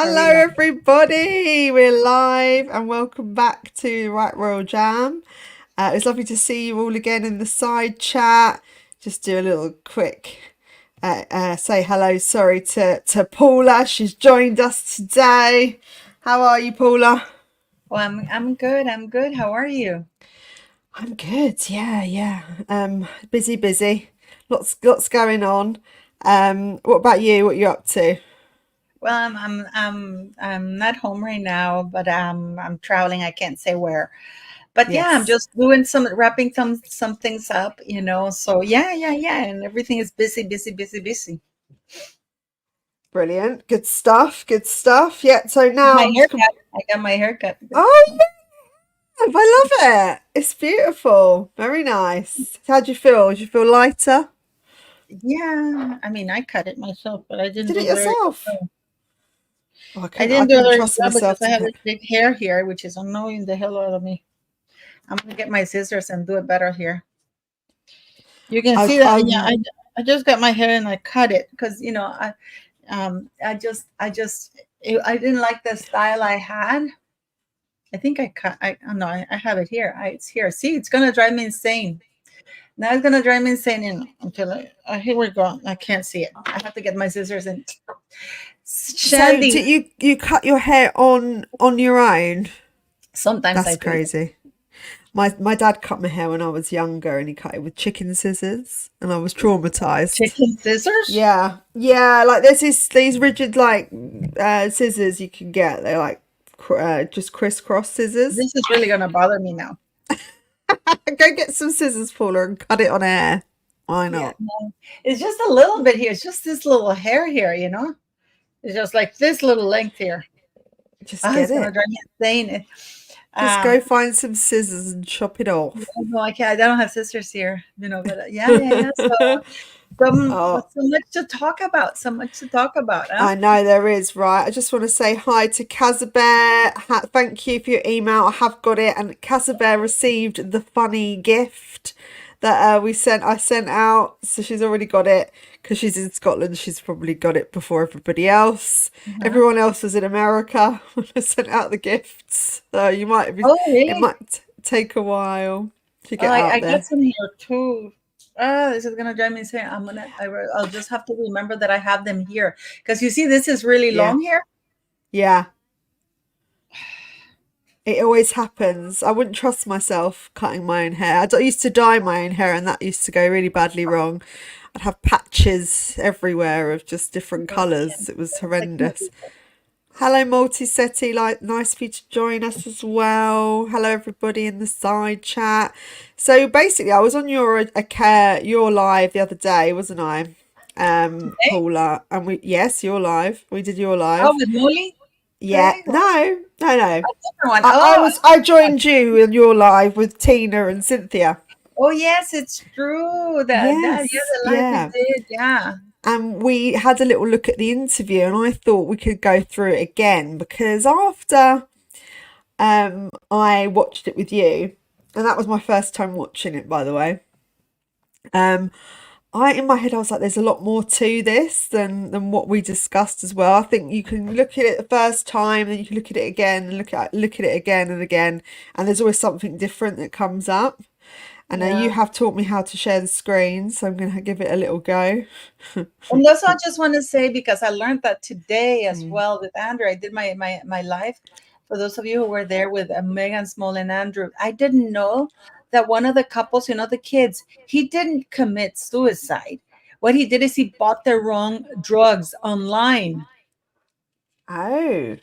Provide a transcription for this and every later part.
Are Hello, we live? everybody. We're live and welcome back to Right Royal Jam. It's lovely to see you all again in the side chat. Just do a little quick say hello. Sorry to Paula. She's joined us today. How are you, Paula? Well, I'm good. I'm good. How are you? I'm good. Yeah, yeah. Busy. Lots going on. What about you? What are you up to? Well, I'm not home right now, but I'm traveling. I can't say where. But yeah, I'm Yes. just doing some wrapping some things up, So yeah, and everything is busy. Brilliant. Good stuff. Good stuff. Yeah. So now My I'm just. haircut. I got my haircut. Oh, I love it. It's beautiful. Very nice. How do you feel? Do you feel lighter? Yeah, I mean, I cut it myself, but I You didn't did do it a very good yourself. job. Oh, I I didn't do a couldn't very good trust job because myself I to have cut. this big hair here, which is annoying the hell out of me. I'm gonna get my scissors and do it better here. You can see that, yeah, I just got my hair and I cut it because, I didn't like the style I had. I think I cut, I oh, no, I have it here. It's here. See, it's gonna drive me insane. Now it's gonna drive me insane until here we go. I can't see it. I have to get my scissors and So Shandy. did you cut your hair on your own? Sometimes I That's do. crazy. My dad cut my hair when I was younger and he cut it with chicken scissors and I was traumatized. Chicken scissors. Yeah. Yeah, like there's these rigid like scissors you can get. They're like just crisscross scissors. This is really gonna bother me now. Go get some scissors, Paula, and cut it on air. Why Yeah, not? no, it's just a little bit here. It's just this little hair here. It's just like this little length here. Just Ah, get it's gonna it. drive me insane. Just Um, go find some scissors and chop it off. no, I can't. I don't have sisters here, but yeah. Oh, So much to talk about. So much to talk about, huh? I know there is, right? I just want to say hi to Casabear. Thank you for your email. I have got it, and Casabear received the funny gift that we sent. I sent out, so she's already got it because she's in Scotland. She's probably got it before everybody else. Uh-huh. Everyone else was in America when I sent out the gifts, so Oh, it really? might take a while to Oh, get I out got there. some here too. Ah, this is gonna drive me insane. I'll just have to remember that I have them here because you see, this is really Yeah, long here. yeah. It always happens. I wouldn't trust myself cutting my own hair. I used to dye my own hair, and that used to go really badly wrong. I'd have patches everywhere of just different No, I colours. can't. It was I can't horrendous. do that. Hello, Multisetti. Like, nice for you to join us as well. Hello, everybody in the side chat. So basically, I was on your live the other day, wasn't I? Today? Paula, and we yes, you're live. We did your Oh, live. with Molly Yeah, today? Oh, no. a different one. I I joined you in your live with Tina and Cynthia. Oh, yes, it's true. Yeah, Yes, the life we yeah. did. Yeah. And we had a little look at the interview, and I thought we could go through it again because after I watched it with you, and that was my first time watching it, by the way. Um, I in my head I was like, there's a lot more to this than what we discussed as well. I think you can look at it the first time, then you can look at it again and look at it again and again, and there's always something different that comes up. And now Yeah. you have taught me how to share the screen, so I'm going to give it a little go. And that's what I just want to say because I learned that today as Mm. well with Andrew. I did my live. For those of you who were there with Megan Small and Andrew, I didn't know that one of the couples, the kids, he didn't commit suicide. What he did is he bought the wrong drugs online. Oh,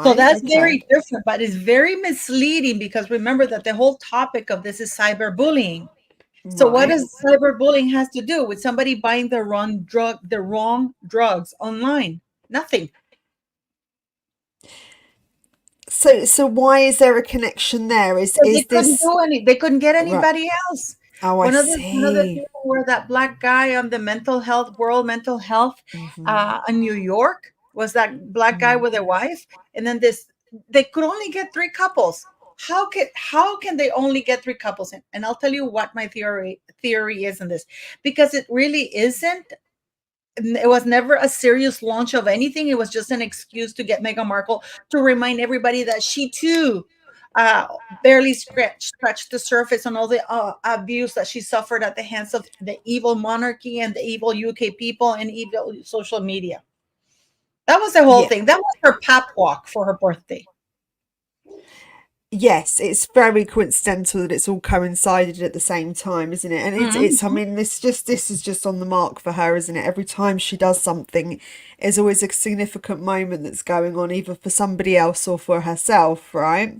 So right. that's Okay. very different, but it's very misleading because remember that the whole topic of this is cyberbullying. So what Right. does cyberbullying has to do with somebody buying the wrong drugs online? Nothing. So why is there a connection there? Because Is this they couldn't get right? anybody else. Oh, I One of the see. people were that black guy on the world mental health Hmm. in New York was that black guy Mm. with a wife, and then they could only get three couples. How can they only get three couples? And I'll tell you what my theory is in this, because it really isn't it was never a serious launch of anything. It was just an excuse to get Meghan Markle to remind everybody that she too barely scratched the surface on all the abuse that she suffered at the hands of the evil monarchy and the evil UK people and evil social media. That was the whole Yeah. thing. That was her pap walk for her birthday. Yes, it's very coincidental that it's all coincided at the same time, isn't it? And it's I Mm-hmm. mean, this is just on the mark for her, isn't it? Every time she does something, there's always a significant moment that's going on, either for somebody else or for herself, right?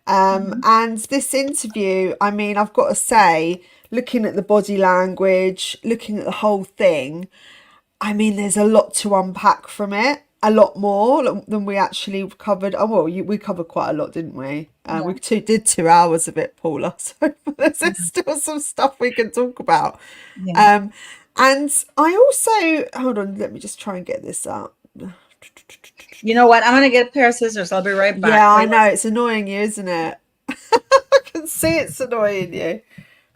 Mm-hmm. And this interview, I mean, I've got to say, looking at the body language, looking at the whole thing, I mean, there's a lot to unpack from it. A lot more than we actually covered. Oh well, we covered quite a lot, didn't we? We Yeah. did 2 hours of it, Paula. So there's Yeah. still some stuff we can talk about. Yeah. Um, and I also hold on. Let me just try and get this up. You know what? I'm gonna get a pair of scissors. I'll be right back. Yeah, I Wait one know it's annoying you, isn't it? I can see it's annoying you.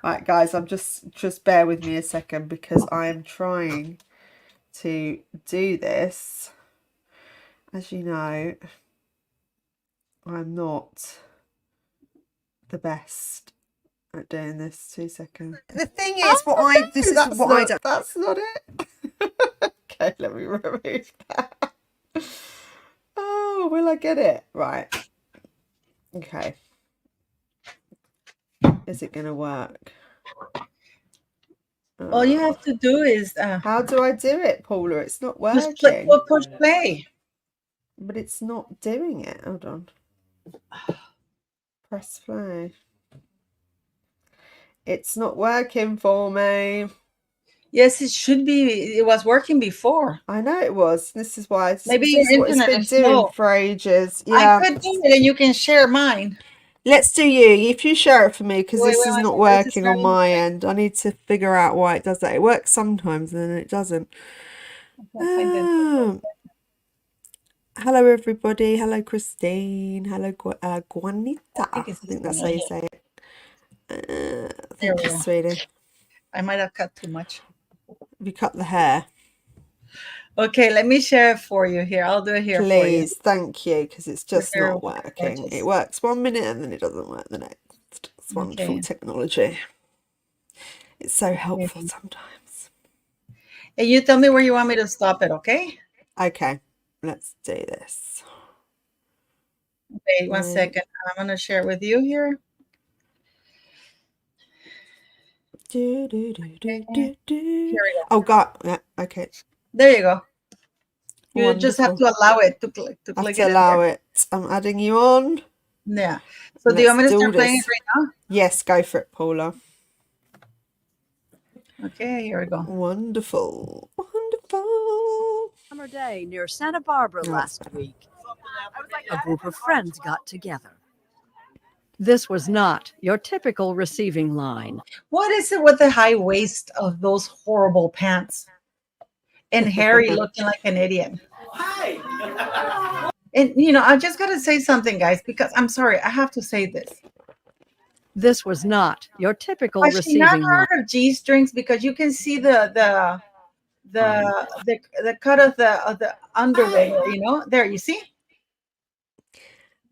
Right, guys, I'm just bear with me a second because I am trying to do this. As you know, I'm not the best at doing this. 2 seconds. The thing is, that's not it. Okay, let me remove that. Oh, will I get it? Right. Okay. Is it gonna work? All you have to do is How do I do it, Paula? It's not just working. push play. But it's not doing it. Hold on. Press play. It's not working for me. Yes, it should be. It was working before. I know it was. This is why Maybe this your is what it's internet been is doing slow. for ages. I Yeah. could do it, and you can share mine. Let's do you. If you share it for me, because Wait, this wait, is wait. not This is working on starting. my end. I need to figure out why it does that. It works sometimes and then it doesn't. I can't find it. Hello, everybody. Hello, Christine. Hello, Juanita. I I think it's this think one that's how right you here. say it. There Thank we you, go. sweetie. I might have cut too much. Have you cut the hair? Okay, let me share it for you here. I'll do it here for you. Please, thank you, because it's You're just very not working. It gorgeous. works 1 minute and then it doesn't work the next. It's wonderful Okay. technology. It's so helpful Okay. sometimes. And you tell me where you want me to stop it, okay? Okay, let's do this. Wait 1 second. I'm gonna share it with you here. Do, do, do, do, Okay. do, do. Here we go. Oh, God. Yeah, okay. There you go. You just have Wonderful. to allow it to I have click to it in allow there. it. I'm adding you on. Yeah. So do you Let's want me to do start playing it this. right Yes, go for it, Paula. now? Okay, here we go. Wonderful. Wonderful. Summer day near Santa Barbara last week. A group of friends got together. This was not your typical receiving line. What is it with the high waist of those horrible pants? And Harry looking like an idiot. And I just gotta say something, guys, because I'm sorry, I have to say this. This was not your typical Has she not receiving line. heard of G strings? Because you can see the cut of the underwear, there, you see?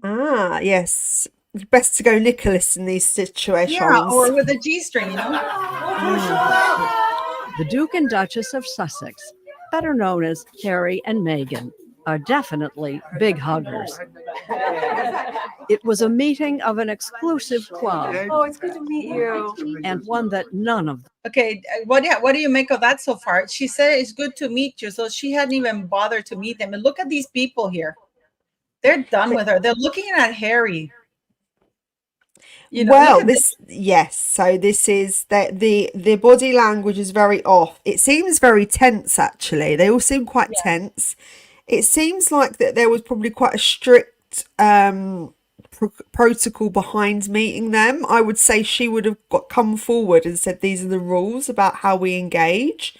Ah, yes. Best to go Nicholas in these Yeah, or situations. with a G string. The Duke and Duchess of Sussex, better known as Harry and Meghan, are definitely big huggers. It was a meeting of an exclusive club. Oh, it's good to meet you. And one that none of them. Okay, what do you make of that so far? She said it's good to meet you, so she hadn't even bothered to meet them. And look at these people here. They're done with her. They're looking at Harry. Well, look at this. Yes. So this is that the body language is very off. It seems very tense, actually. They all seem quite tense. It seems like that there was probably quite a strict protocol behind meeting them. I would say she would have come forward and said these are the rules about how we engage.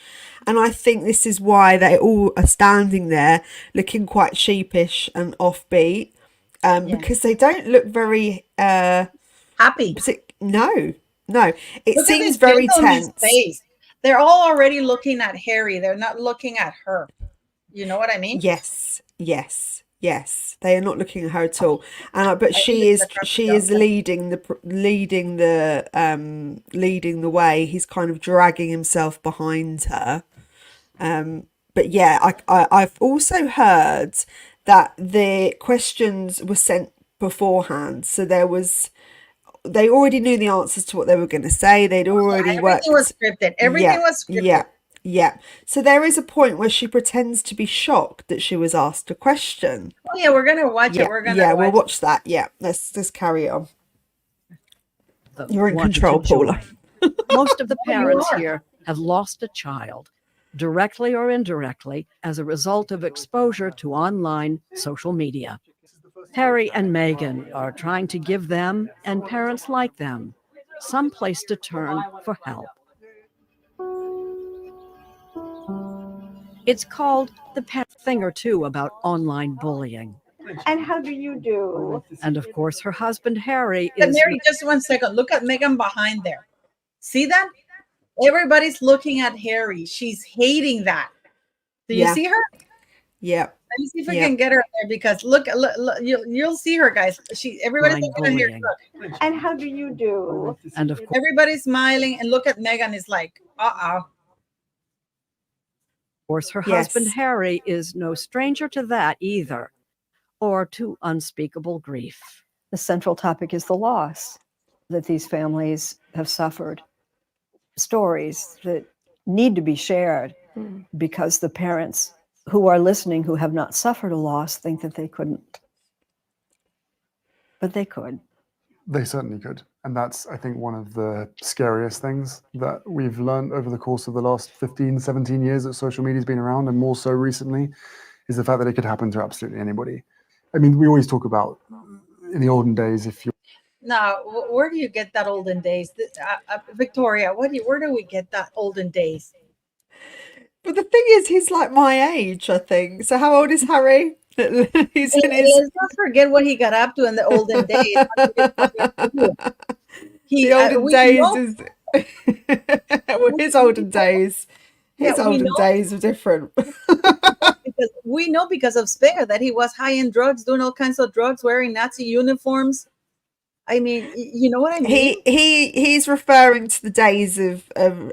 And I think this is why they all are standing there looking quite sheepish and offbeat, because they don't look very Happy. no. It Look at seems this very gentleman's tense. face. They're all already looking at Harry. They're not looking at her. You know what I mean? Yes, yes, yes. They are not looking at her at all. And but I think it's a crap she is job. leading the way. He's kind of dragging himself behind her. But yeah, I've also heard that the questions were sent beforehand, so they already knew the answers to what they were going to say. They'd already Everything was worked. scripted. Yeah, Everything was yeah, scripted. yeah. So there is a point where she pretends to be shocked that she was asked a question. Oh yeah, we're gonna watch it. Yeah, We're gonna yeah, we'll watch watch that. Yeah, let's carry on. You're in wanted to control, Paula. join. Most of the Oh, you parents are. here have lost a child, directly or indirectly, as a result of exposure to online social media. Harry and Meghan are trying to give them, and parents like them, some place to turn for help. It's called The Thing or Two About Online Bullying. And how do you do? And of course, her husband Harry Look at is Mary, just 1 second. Look at Meghan behind there. See that? Everybody's looking at Harry. She's hating that. Do you Yeah. see her? Yeah, Let me see if I Yeah. can get her there because look, you'll see her, guys. Everybody's Online looking at Harry. bullying. Look, And how do you do? And of course, everybody's smiling, and look at Meghan is like, her Yes. husband Harry is no stranger to that either, or to unspeakable grief. The central topic is the loss that these families have suffered, stories that need to be shared because the parents who are listening who have not suffered a loss think that they couldn't. But they could. They certainly could. And that's, I think, one of the scariest things that we've learned over the course of the last 15, 17 years that social media's been around, and more so recently, is the fact that it could happen to absolutely anybody. I mean, we always talk about in the olden days, if you now, where do you get that olden days? Victoria, where do we get that olden days? But the thing is, he's like my age, I think. So how old is Harry? He's in his... Let's not forget what he got up to in the olden days. The olden we days know- is... well, his olden days. His Yeah, we olden know. days are different. Because we know because of Spare that he was high in drugs, doing all kinds of drugs, wearing Nazi uniforms. I mean, you know what I mean? He's referring to the days of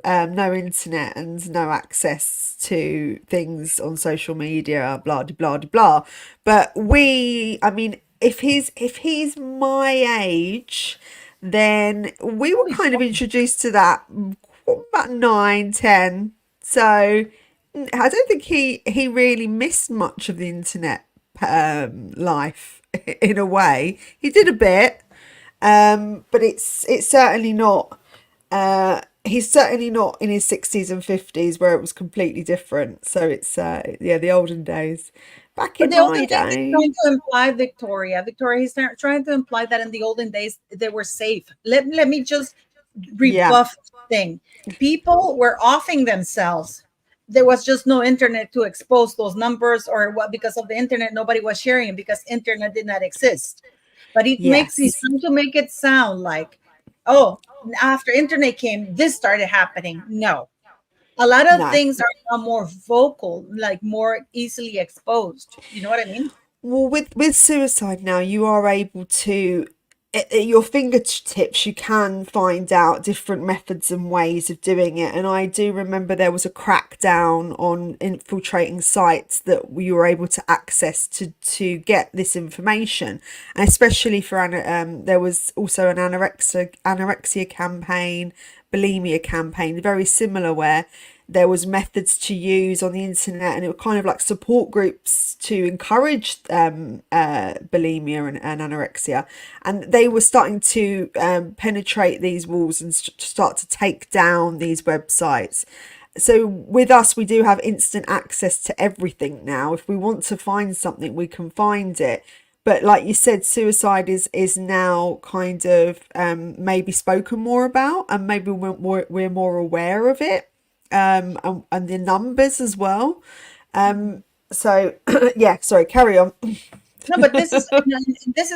no internet and no access to things on social media, blah de blah de blah. But I mean, if he's my age, then we were kind of introduced to that about 9, 10. So I don't think he really missed much of the internet life in a way. He did a bit. But it's certainly not. He's certainly not in his 60s and 50s where it was completely different. So it's the olden days. Back in the my olden days, day, he's trying to imply Victoria, he's trying to imply that in the olden days they were safe. Let me just rebuff thing. People were offing themselves. There was just no internet to expose those numbers, or what, because of the internet, nobody was sharing it because internet did not exist. But he's trying to make it sound like, oh, after internet came, this started happening. No. A lot of things are now more vocal, like more easily exposed. You know what I mean? Well, with suicide now, you are able to, at your fingertips, you can find out different methods and ways of doing it. And I do remember there was a crackdown on infiltrating sites that you were able to access to get this information. And especially for, there was also an anorexia campaign, bulimia campaign, very similar, where there was methods to use on the internet, and it were kind of like support groups to encourage bulimia and anorexia, and they were starting to penetrate these walls and start to take down these websites. So with us, we do have instant access to everything now. If we want to find something, we can find it. But like you said, suicide is now kind of maybe spoken more about, and maybe we're more aware of it. And the numbers as well. So yeah, sorry, carry on. No, but this is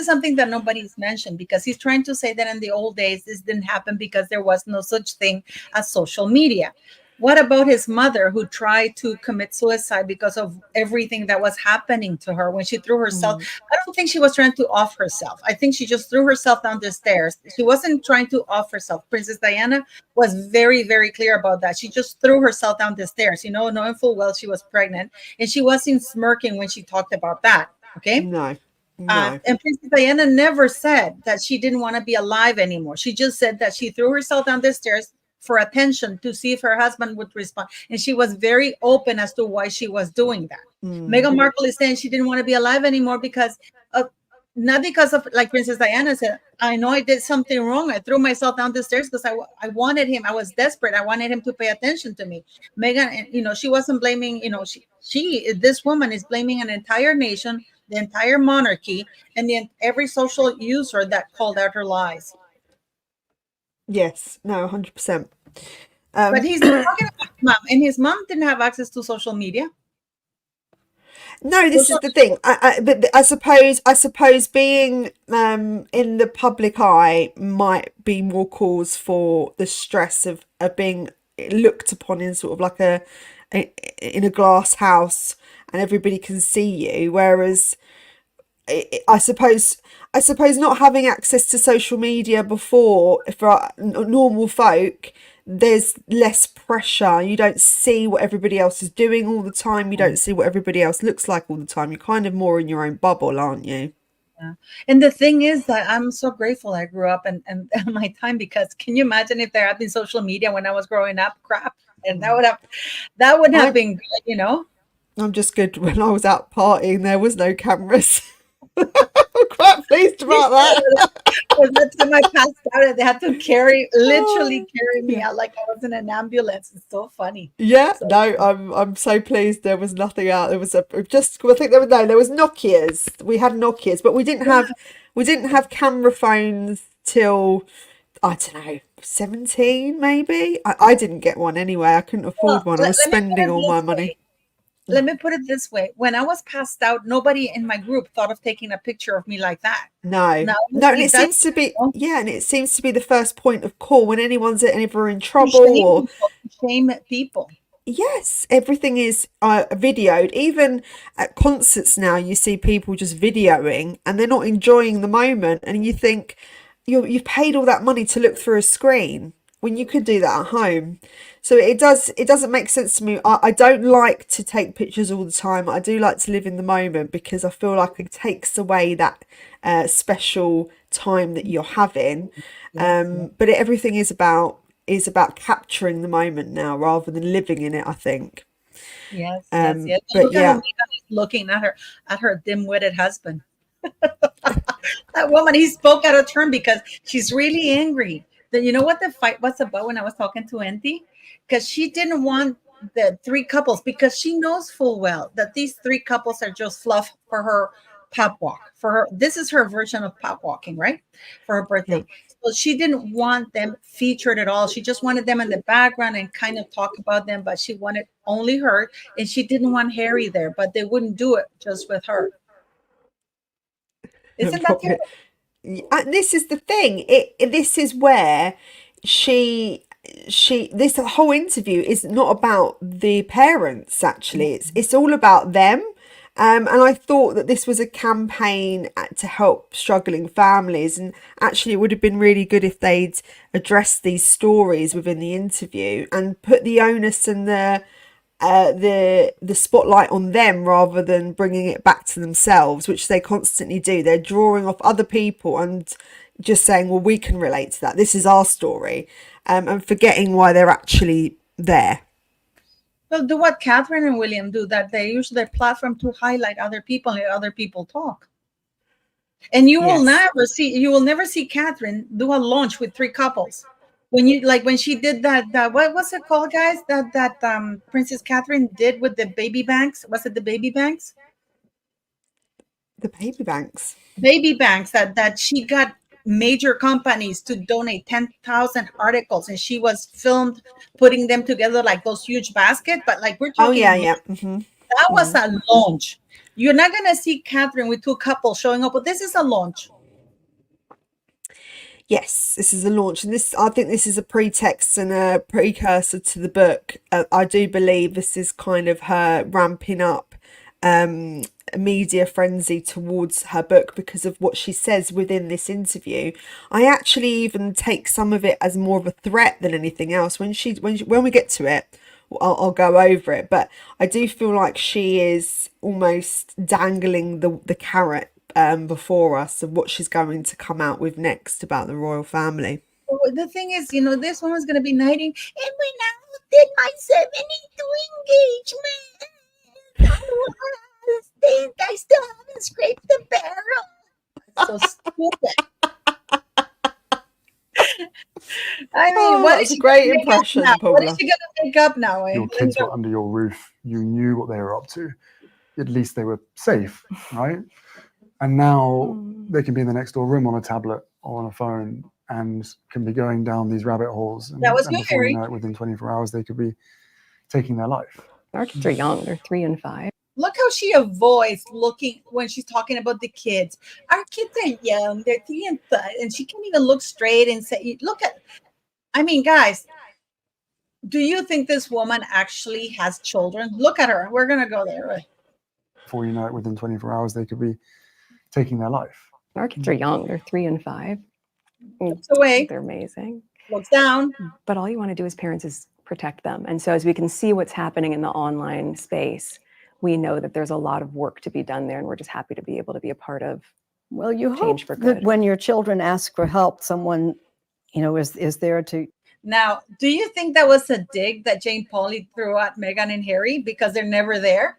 something that nobody's mentioned, because he's trying to say that in the old days this didn't happen because there was no such thing as social media. What about his mother who tried to commit suicide because of everything that was happening to her when she threw herself? I don't think she was trying to off herself. I think she just threw herself down the stairs. She wasn't trying to off herself. Princess Diana was very, very clear about that. She just threw herself down the stairs, knowing full well she was pregnant. And she wasn't smirking when she talked about that. Okay. No, no. And Princess Diana never said that she didn't want to be alive anymore. She just said that she threw herself down the stairs for attention to see if her husband would respond. And she was very open as to why she was doing that. Meghan Markle is saying she didn't want to be alive anymore because of, not because of, like Princess Diana said, I know I did something wrong. I threw myself down the stairs because I wanted him. I was desperate. I wanted him to pay attention to me. Meghan, she wasn't blaming, this woman is blaming an entire nation, the entire monarchy, and every social user that called out her lies. Yes, no, 100%. But he's talking about his mom, and his mom didn't have access to social media. No, this is the thing. But I suppose being in the public eye might be more cause for the stress of being looked upon in sort of like in a glass house, and everybody can see you. Whereas I suppose not having access to social media before for normal folk, there's less pressure. You don't see what everybody else is doing all the time. You don't see what everybody else looks like all the time. You're kind of more in your own bubble, aren't you? Yeah. And the thing is that I'm so grateful I grew up and my time, because can you imagine if there had been social media when I was growing up? Crap. And that would have been good, I'm just good when I was out partying, there was no cameras. I'm quite pleased about that. That time I passed out and they had to literally carry me out like I was in an ambulance. It's so funny. Yeah, so, no, I'm so pleased there was nothing out. There was I think there was Nokias. We had Nokias, but we didn't have camera phones till, I don't know, 17 maybe. I didn't get one anyway. I couldn't afford one. I was spending all my money. Let me put it this way. When I was passed out, nobody in my group thought of taking a picture of me like that. No, and it seems to be, and it seems to be the first point of call when anyone's ever in trouble shame people. Yes, everything is videoed. Even at concerts now, you see people just videoing and they're not enjoying the moment, and you think you've paid all that money to look through a screen when you could do that at home. So it doesn't make sense to me. I don't like to take pictures all the time. I do like to live in the moment because I feel like it takes away that special time that you're having. But everything is about capturing the moment now rather than living in it, I think. Yes. But look at how Meghan is looking at her dim-witted husband. That woman, he spoke out of turn because she's really angry. Then you know what the fight was about when I was talking to Auntie? Because she didn't want the three couples, because she knows full well that these three couples are just fluff for her pop walk. For her, this is her version of pop walking, right? For her birthday. Yeah. So she didn't want them featured at all. She just wanted them in the background and kind of talk about them, but she wanted only her, and she didn't want Harry there, but they wouldn't do it just with her. Isn't that terrible? And this is the thing. This is where this whole interview is not about the parents. Actually, it's all about them. And I thought that this was a campaign to help struggling families. And actually, it would have been really good if they'd addressed these stories within the interview and put the onus and the spotlight on them rather than bringing it back to themselves, which they constantly do. They're drawing off other people and just saying, well, we can relate to that. This is our story, and forgetting why they're actually there. Well, do what Catherine and William do, that they use their platform to highlight other people and let other people talk. And you will never see Catherine do a launch with three couples. When she did that what's it called, guys? That Princess Catherine did with the baby banks. Was it the baby banks? The baby banks. Baby banks that she got major companies to donate 10,000 articles, and she was filmed putting them together like those huge baskets. But like we're talking, that was a launch. You're not gonna see Catherine with two couples showing up, but this is a launch. Yes, this is a launch, and I think this is a pretext and a precursor to the book. I do believe this is kind of her ramping up a media frenzy towards her book because of what she says within this interview. I actually even take some of it as more of a threat than anything else. When we get to it, I'll go over it, but I do feel like she is almost dangling the carrot before us of what she's going to come out with next about the royal family. Well, the thing is, this woman's going to be knighting, and when I did my 72 engagement, I still haven't scraped the barrel. So stupid. I mean, what is that's a great impression, What Paula. is she going to make up now? Your kids were under your roof. You knew what they were up to. At least they were safe, right? And now they can be in the next door room on a tablet or on a phone and can be going down these rabbit holes. And, That was and good, before Harry. you know it, within 24 hours, they could be taking their life. Our kids are young. They're 3 and 5. Look how she avoids looking when she's talking about the kids. Our kids are young. They're 3 and 5. And she can't even look straight and say, look at, I mean, guys, do you think this woman actually has children? Look at her. We're going to go there. Right? Before you know it, within 24 hours, they could be taking their life. Our kids are young. They're 3 and 5. Looks away. They're amazing. Looks down. But all you want to do as parents is protect them. And so as we can see what's happening in the online space, we know that there's a lot of work to be done there. And we're just happy to be able to be a part of. Well, you hope Change for that good. when your children ask for help, someone, is there to. Now, do you think that was a dig that Jane Pauley threw at Meghan and Harry because they're never there?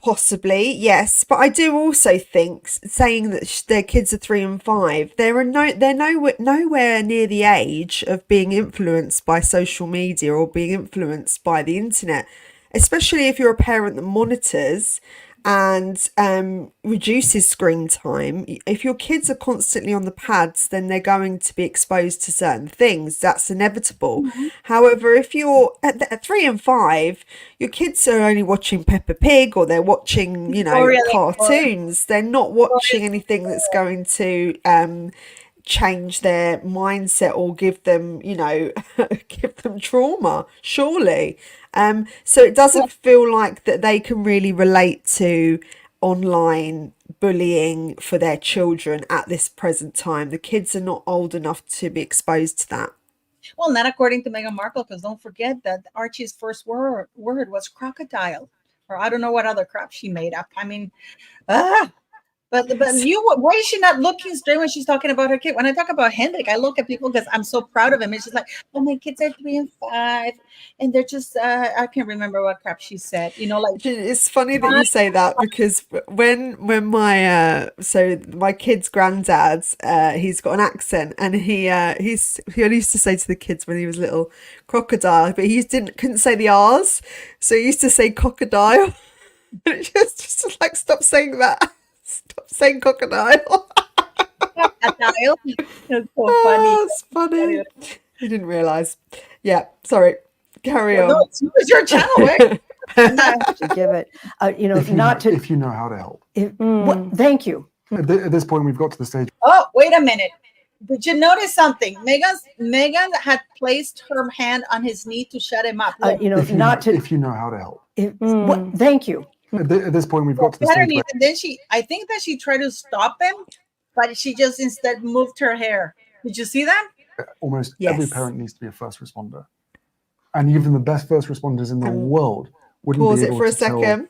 Possibly, yes, but I do also think saying that their kids are 3 and 5, they're nowhere near the age of being influenced by social media or being influenced by the internet, especially if you're a parent that monitors and reduces screen time. If your kids are constantly on the pads, then they're going to be exposed to certain things. That's inevitable. However, if you're at 3 and 5, your kids are only watching Peppa Pig, or they're watching, cartoons. They're not watching anything that's going to change their mindset or give them, give them trauma, surely. So it doesn't feel like that they can really relate to online bullying for their children at this present time. The kids are not old enough to be exposed to that. Well, not according to Meghan Markle, because don't forget that Archie's first word was crocodile, or I don't know what other crap she made up. I mean, But why is she not looking straight when she's talking about her kid? When I talk about Hendrik, I look at people because I'm so proud of him. It's just like, oh, my kids are 3 and 5, and they're just I can't remember what crap she said. It's funny that you say that, because when my kid's granddad, he's got an accent, and he used to say to the kids when he was little, crocodile, but he couldn't say the R's, so he used to say crocodile. just like, stop saying that. Stop saying crocodile. Crocodile. That's so funny. Oh, it's funny. You didn't realise. Yeah, sorry. Carry on. No, it's your channel, right? to give it, if you know how to help. Thank you. At this point, we've got to the stage. Oh, wait a minute. Did you notice something? Meghan had placed her hand on his knee to shut him up. If you know how to help. Thank you. At this point, we've got to the stage. And then I think that she tried to stop him, but she just instead moved her hair. Did you see that? Almost every parent needs to be a first responder, and even the best first responders in the world wouldn't pause be able it for a to tell. second.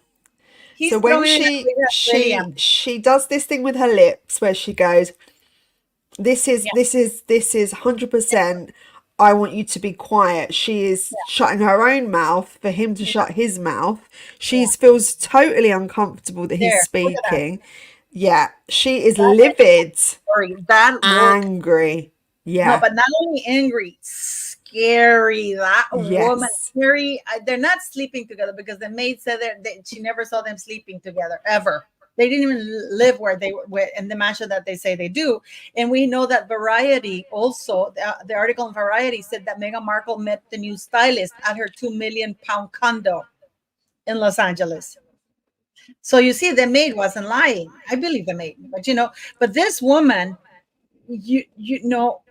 So when she does this thing with her lips, where she goes, this is 100%. I want you to be quiet. She is shutting her own mouth for him to shut his mouth. She feels totally uncomfortable that he's speaking. Yeah, she is livid, angry. Yeah. No, but not only angry, scary. That woman, scary. They're not sleeping together because the maid said that she never saw them sleeping together ever. They didn't even live where they were in the mansion that they say they do. And we know that Variety also, the article in Variety said that Meghan Markle met the new stylist at her £2 million condo in Los Angeles. So you see, the maid wasn't lying. I believe the maid, but but this woman, you know,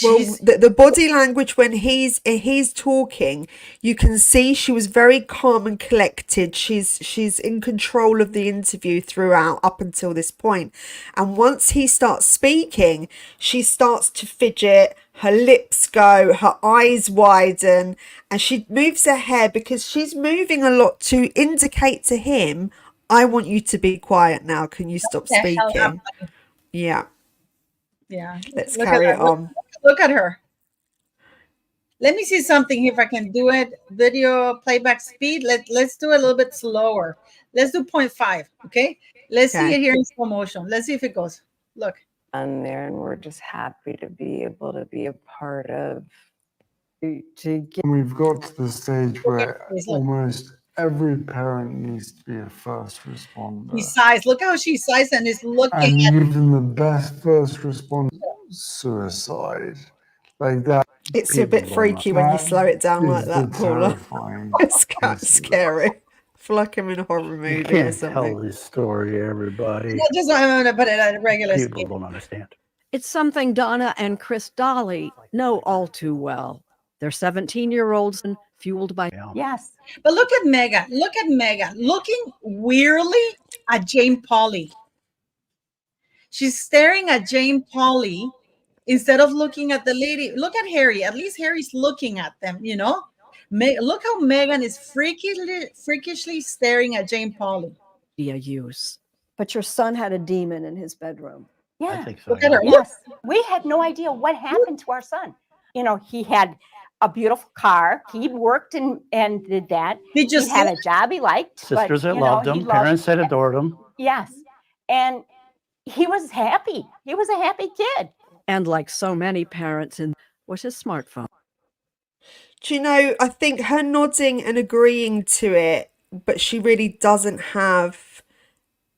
Well, she's the body language when he's talking, you can see she was very calm and collected. She's in control of the interview throughout up until this point. And once he starts speaking, she starts to fidget, her lips go, her eyes widen, and she moves her hair because she's moving a lot to indicate to him, I want you to be quiet now. Can you stop the hell up. speaking? Yeah, Yeah, let's look at carry that. it on. Look at her. Let me see something if I can do it. Video playback speed. Let's do it a little bit slower. Let's do 0.5. Okay. Let's see Okay. it here in slow motion. Let's see if it goes. Look. On there, and we're just happy to be able to be a part of. To get We've got to the stage where Please look. almost every parent needs to be a first She responder. sighs. Look how she sighs and is looking And at. even the best first responder, suicide. Like that It's a bit freaky when you slow it down like is the that, Paula. terrifying It's kind of piece of it. scary. I feel like I'm in a horror You movie or can't tell something. this story, everybody. I just want to put it at a regular People speed. don't understand. It's something Donna and Chris Dolly know all too well. They're 17-year-olds and fueled by Yes. But look at Meghan. Look at Meghan looking weirdly at Jane Pauley. She's staring at Jane Pauley instead of looking at the lady. Look at Harry. At least Harry's looking at them, Look how Meghan is freakishly staring at Jane Pauley. media use. but your son had a demon in his bedroom. I Yeah. think so. Look at her. Look. Yes. We had no idea what happened to our son. He had a beautiful car. He worked and did that. He He just had a job he liked. Sisters but, that loved he him, parents that adored him. Yes. And he was happy. He was a happy kid. And like so many parents, was his smartphone. Do you know, I think her nodding and agreeing to it, but she really doesn't have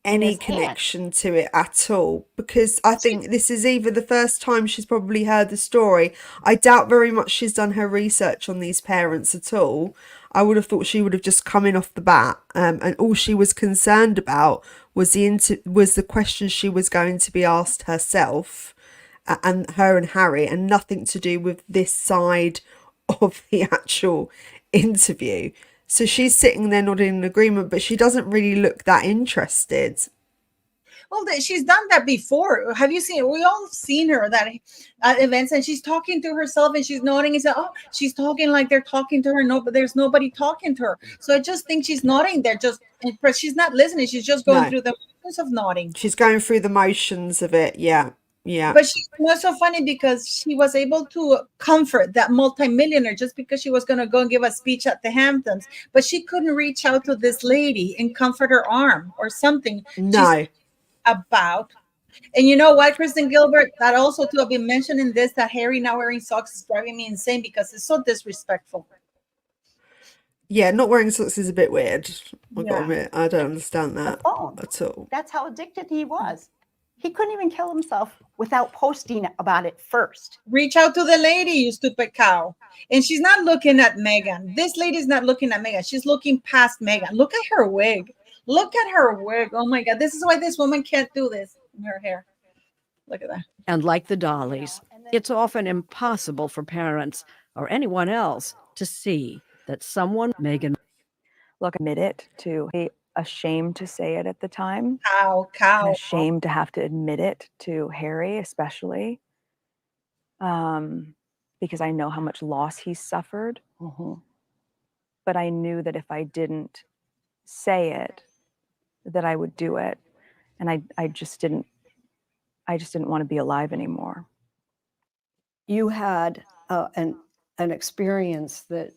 any his hand. connection to it at all, because I think this is either the first time she's probably heard the story. I doubt very much she's done her research on these parents at all. I would have thought she would have just come in off the bat, and all she was concerned about was the questions she was going to be asked herself, and her and Harry, and nothing to do with this side of the actual interview. So she's sitting there nodding in agreement, but she doesn't really look that interested. Well, she's done that before. Have you seen? We all seen her at events, and she's talking to herself, and she's nodding. And say, "Oh, she's talking like they're talking to her." No, but there's nobody talking to her. So I just think she's nodding there, but she's not listening. She's just going No. through the process of nodding. She's going through the motions of it. Yeah. But she's not so funny because she was able to comfort that multimillionaire just because she was going to go and give a speech at the Hamptons, but she couldn't reach out to this lady and comfort her arm or something. No. About. And you know what, Kristen Gilbert, that also to have been mentioned in this, that Harry not wearing socks is driving me insane because it's so disrespectful. Yeah, not wearing socks is a bit weird. I've got to Yeah. admit, I don't understand The that phone. at all. That's how addicted he was. He couldn't even kill himself without posting about it first. Reach out to the lady, you stupid cow. And she's not looking at Meghan. This lady's not looking at Meghan. She's looking past Meghan. Look at her wig. Look at her wig. Oh my God. This is why this woman can't do this in her hair. Look at that. And like the Dollies, it's often impossible for parents or anyone else to see that someone, Meghan, Look, admit it to ashamed to say it at the time. Cow. And ashamed to have to admit it to Harry, especially, because I know how much loss he suffered. But I knew that if I didn't say it, that I would do it, and I just didn't want to be alive anymore. You had an experience that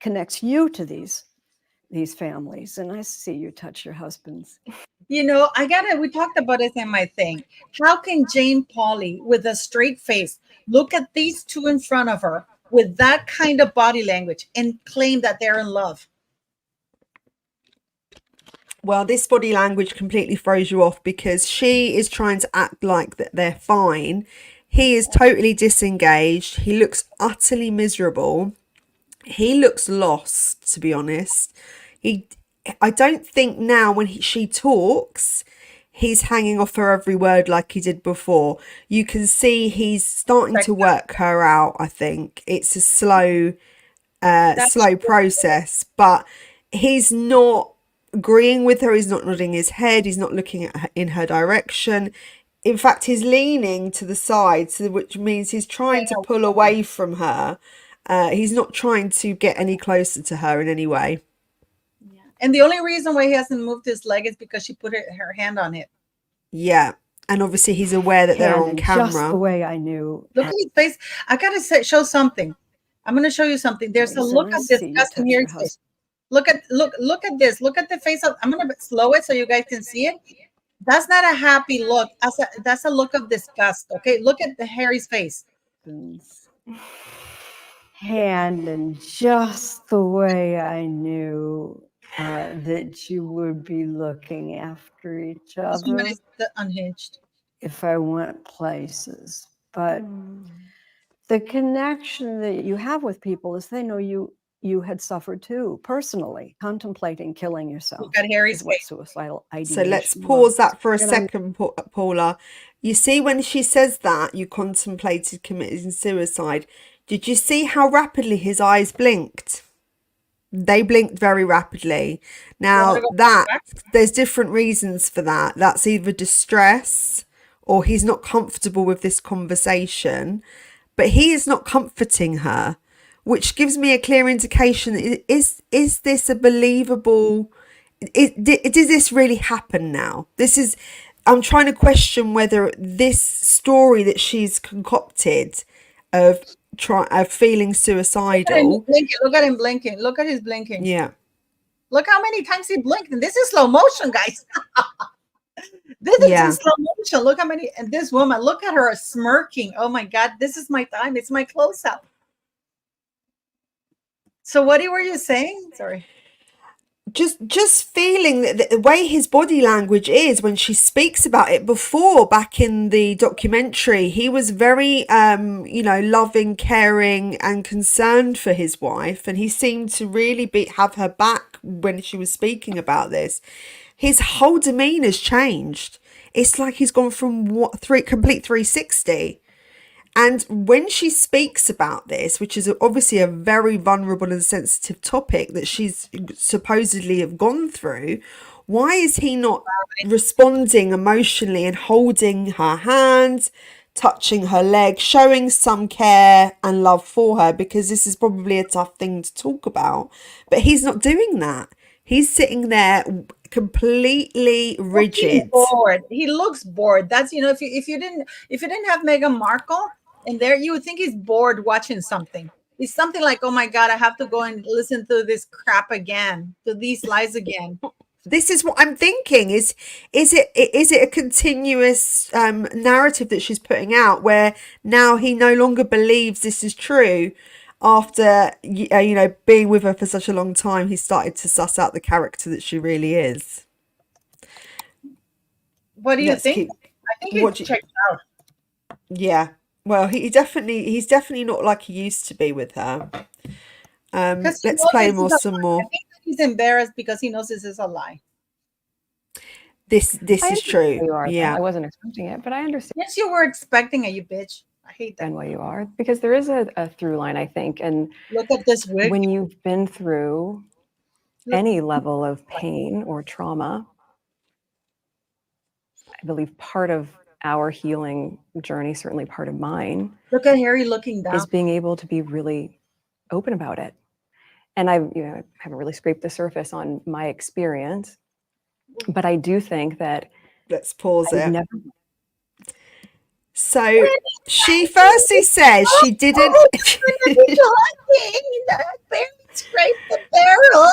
connects you to these families, and I see you touch your husband's. we talked about this in my thing. How can Jane Pauley, with a straight face, look at these two in front of her with that kind of body language and claim that they're in love? Well, this body language completely throws you off because she is trying to act like that they're fine. He is totally disengaged. He looks utterly miserable. He looks lost, to be honest. I don't think now when she talks, he's hanging off her every word like he did before. You can see he's starting to work her out. I think it's a slow process, but he's not agreeing with her. He's not nodding his head. He's not looking at her, in her direction. In fact, he's leaning to the side, so which means he's trying to pull away from her. He's not trying to get any closer to her in any way. And the only reason why he hasn't moved his leg is because she put her hand on it. Yeah. And obviously he's aware that they're on camera. Just the way I knew. Look at his face. I gotta show something. I'm gonna show you something. There's a look of disgust in your face. Look at this. Look at the face of. I'm gonna slow it so you guys can see it. That's not a happy look. That's a look of disgust. Okay, look at the Harry's face. Hand, and just the way I knew that you would be looking after each other. Somebody's unhinged. If I went places, but the connection that you have with people is they know you had suffered too, personally, contemplating killing yourself. Look at Harry's face. Suicidal ideation. So let's pause that for a second, Paula. You see, when she says that you contemplated committing suicide, did you see how rapidly his eyes blinked? They blinked very rapidly. Now there's different reasons for that. That's either distress or he's not comfortable with this conversation, but he is not comforting her, which gives me a clear indication. Is this a believable? Did this really happen now? I'm trying to question whether this story that she's concocted of feeling suicidal. Look at him blinking. Look at his blinking. Yeah. Look how many times he blinked. And this is slow motion, guys. This is in slow motion. Look how many. And this woman, look at her smirking. Oh my God, this is my time. It's my close up. So what were you saying? Sorry. Just feeling that the way his body language is when she speaks about it before, back in the documentary, he was very, loving, caring and concerned for his wife. And he seemed to really have her back when she was speaking about this. His whole demeanor's changed. It's like he's gone from complete 360. And when she speaks about this, which is obviously a very vulnerable and sensitive topic that she's supposedly have gone through, why is he not responding emotionally and holding her hand, touching her leg, showing some care and love for her? Because this is probably a tough thing to talk about. But he's not doing that. He's sitting there completely rigid. He's bored. He looks bored. That's, if you didn't have Meghan Markle in there, you would think he's bored watching something. It's something like, oh my God, I have to go and listen to this crap again, to these lies again. This is what I'm thinking. Is it a continuous narrative that she's putting out where now he no longer believes this is true? After being with her for such a long time, he started to suss out the character that she really is. What do you think? I think he's checked out. Yeah. Well, he's definitely not like he used to be with her. Let's play some more. I think that he's embarrassed because he knows this is a lie. This is true. Yeah. I wasn't expecting it, but I understand. Yes, you were expecting it, you bitch. I hate that. And why you are, because there is a through line, I think. And look at this wig. When you've been through any level of pain or trauma, I believe part of our healing journey, certainly part of mine, look at Harry looking down, is being able to be really open about it. And I haven't really scraped the surface on my experience, but I do think that let's pause it. So she firstly says she didn't. Scrape the barrel.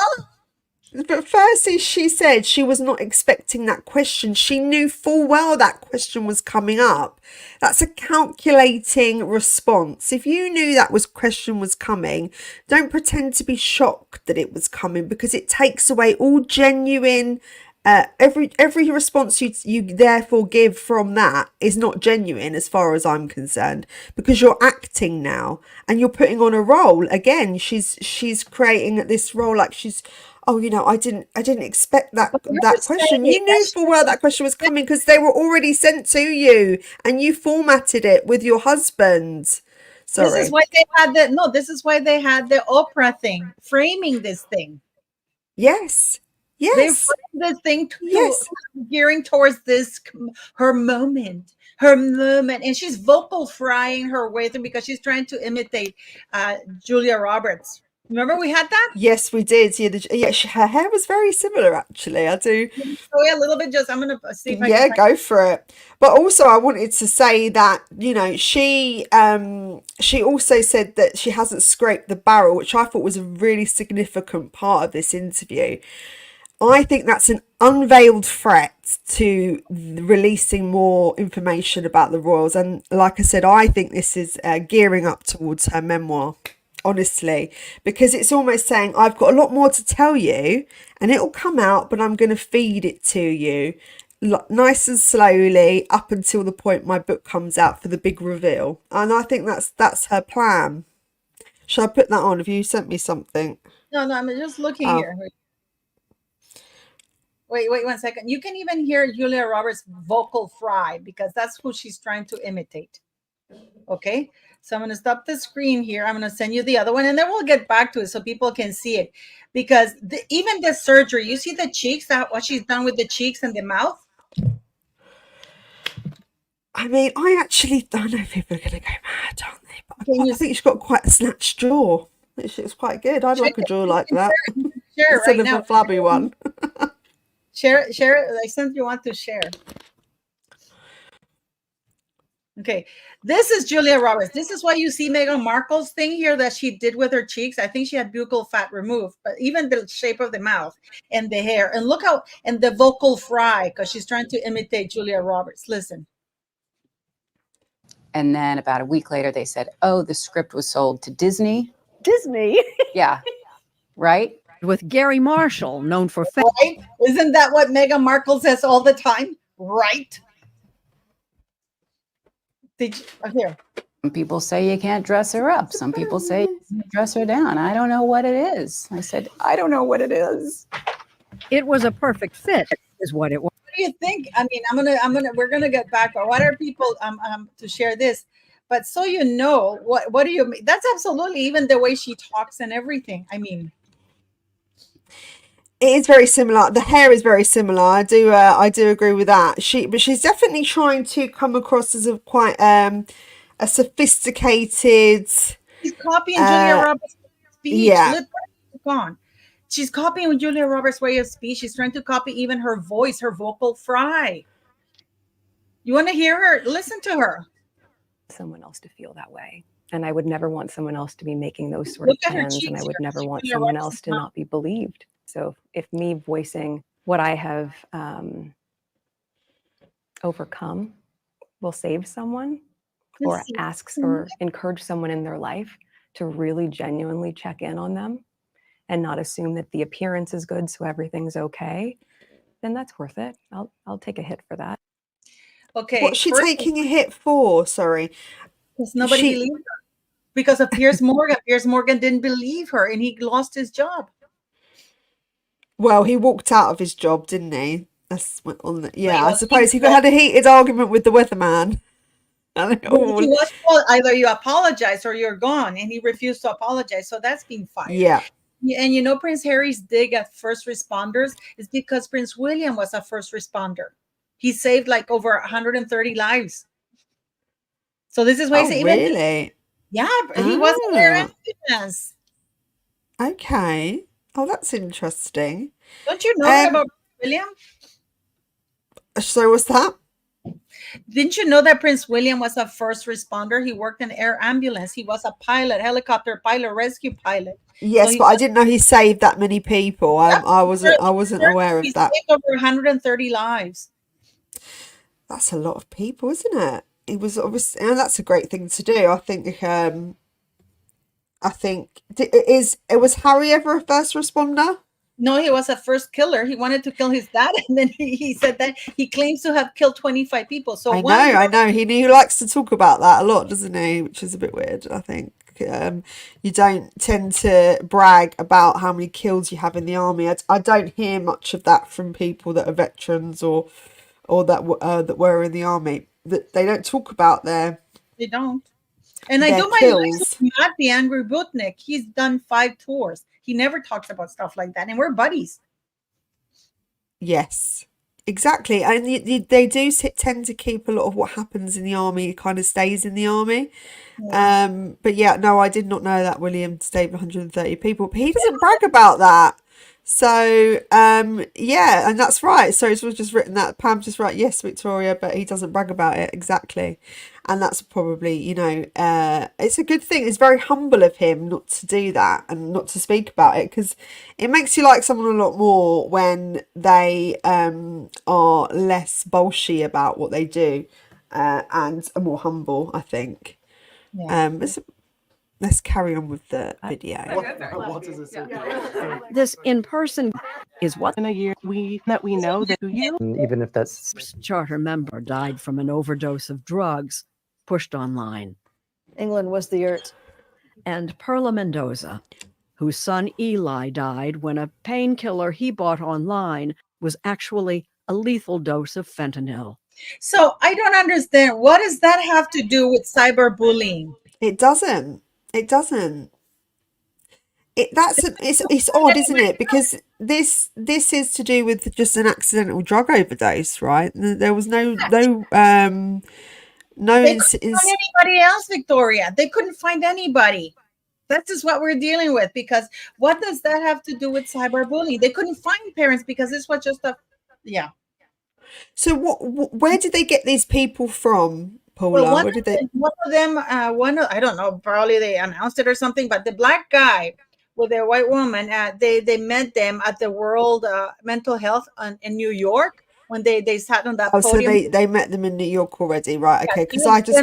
But firstly, she said she was not expecting that question. She knew full well that question was coming up. That's a calculating response. If you knew that question was coming, don't pretend to be shocked that it was coming, because it takes away all genuine every response you therefore give from that is not genuine as far as I'm concerned, because you're acting now and you're putting on a role again. She's creating this role like she's, oh, I didn't expect But you're that question. saying You that knew full well that question was coming because they were already sent to you and you formatted it with your husband. this is Sorry. why they had this is why they had the Oprah thing, framing this thing. Yes. They Yes. framed this thing to Yes. gearing towards this her moment, and she's vocal frying her way through because she's trying to imitate Julia Roberts. Remember we had that? Yes, we did. Yeah, her hair was very similar, actually. I do. Oh yeah, a little bit. Just I'm gonna see if I can Yeah, find. go for it. But also, I wanted to say that she also said that she hasn't scraped the barrel, which I thought was a really significant part of this interview. I think that's an unveiled threat to releasing more information about the royals, and like I said, I think this is gearing up towards her memoir. Honestly, because it's almost saying I've got a lot more to tell you and it'll come out, but I'm going to feed it to you nice and slowly up until the point my book comes out for the big reveal. And I think that's her plan. Shall I put that on? Have you sent me something? No, I'm just looking Oh. here. Wait 1 second. You can even hear Julia Roberts' vocal fry because that's who she's trying to imitate. Okay, so I'm going to stop the screen here. I'm going to send you the other one, and then we'll get back to it so people can see it. Because even the surgery, you see the cheeks, what she's done with the cheeks and the mouth? I mean, I know people are going to go mad, aren't they? But Can I you think she's got quite a snatched jaw. It's quite good. I'd like a jaw like that share it instead right of now? a flabby one. Share it. I sent you want to share. Okay, this is Julia Roberts. This is why you see Meghan Markle's thing here that she did with her cheeks. I think she had buccal fat removed, but even the shape of the mouth and the hair. And look how, and the vocal fry, because she's trying to imitate Julia Roberts. Listen. And then about a week later, they said, oh, the script was sold to Disney. Disney. Yeah. Right? With Gary Marshall, known for Right? Isn't that what Meghan Markle says all the time? Right? Did you here? Some people say you can't dress her up. Some people say you can't dress her down. I don't know what it is. I said, I don't know what it is. It was a perfect fit, is what it was. What do you think? I mean, we're gonna get back. But what are people to share this? But so you know, what do you mean? That's absolutely even the way she talks and everything. I mean, it is very similar. The hair is very similar. I do agree with that. But she's definitely trying to come across as a quite a sophisticated. She's copying Julia Roberts' speech. Yeah. Literally, she's copying Julia Roberts' way of speech. She's trying to copy even her voice, her vocal fry. You want to hear her? Listen to her. Someone else to feel that way. And I would never want someone else to be making those sort of plans, and I would never want someone else to not be believed. So if me voicing what I have overcome will save someone or asks or encourage someone in their life to really genuinely check in on them and not assume that the appearance is good so everything's okay, then that's worth it. I'll take a hit for that. Okay. What's she taking a hit for? Sorry. Because nobody believed her. Because of Piers Morgan. Piers Morgan didn't believe her and he lost his job. Well, he walked out of his job, didn't he? That's on the, yeah, I suppose he had a heated argument with the weatherman. Either you apologize or you're gone, and he refused to apologize. So that's being fired. Yeah. And you know, Prince Harry's dig at first responders is because Prince William was a first responder. He saved like over 130 lives. So this is why he's really? Yeah, he was an air ambulance. Okay. Oh, that's interesting. Don't you know that about William? So what's that? Didn't you know that Prince William was a first responder? He worked in air ambulance. He was a pilot, helicopter pilot, rescue pilot. Yes, so but I didn't know he saved that many people. I wasn't aware of that. He saved over 130 lives. That's a lot of people, isn't it? It was obviously, and that's a great thing to do. I think was Harry ever a first responder? No, he was a first killer. He wanted to kill his dad, and then he said that he claims to have killed 25 people. So I know. He likes to talk about that a lot, doesn't he? Which is a bit weird, I think. You don't tend to brag about how many kills you have in the army. I don't hear much of that from people that are veterans or that were in the army. That they don't talk about they don't. And I their do my life kills. with Matt, the Angry Bootnik. He's done 5 tours. He never talks about stuff like that, and we're buddies. Yes, exactly. And they do tend to keep a lot of what happens in the army kind of stays in the army. Yeah. But yeah, no, I did not know that William stayed with 130 people. But he doesn't brag about that. So yeah, and that's right. So it's just written that Pam's just right. Yes, Victoria, but he doesn't brag about it exactly. And that's probably, it's a good thing. It's very humble of him not to do that and not to speak about it, because it makes you like someone a lot more when they are less bolshy about what they do and are more humble, I think. Yeah. Let's carry on with the video. What is it? This in person is what in a year we know that you, And even if that's charter member died from an overdose of drugs pushed online. England was the earth. And Perla Mendoza, whose son Eli died when a painkiller he bought online was actually a lethal dose of fentanyl. So I don't understand. What does that have to do with cyberbullying? It doesn't. It doesn't. It's odd, isn't it? Because this is to do with just an accidental drug overdose, right? There was no They couldn't find anybody else, Victoria. They couldn't find anybody. That's just what we're dealing with. Because what does that have to do with cyberbullying? They couldn't find parents because this was just yeah. So where did they get these people from, Paula? Well, Where did they? one of them, I don't know, probably they announced it or something. But the black guy with a white woman, they met them at the World Mental Health in New York when they sat on that Oh, so podium. they met them in New York already, right? Okay, Yeah, because I just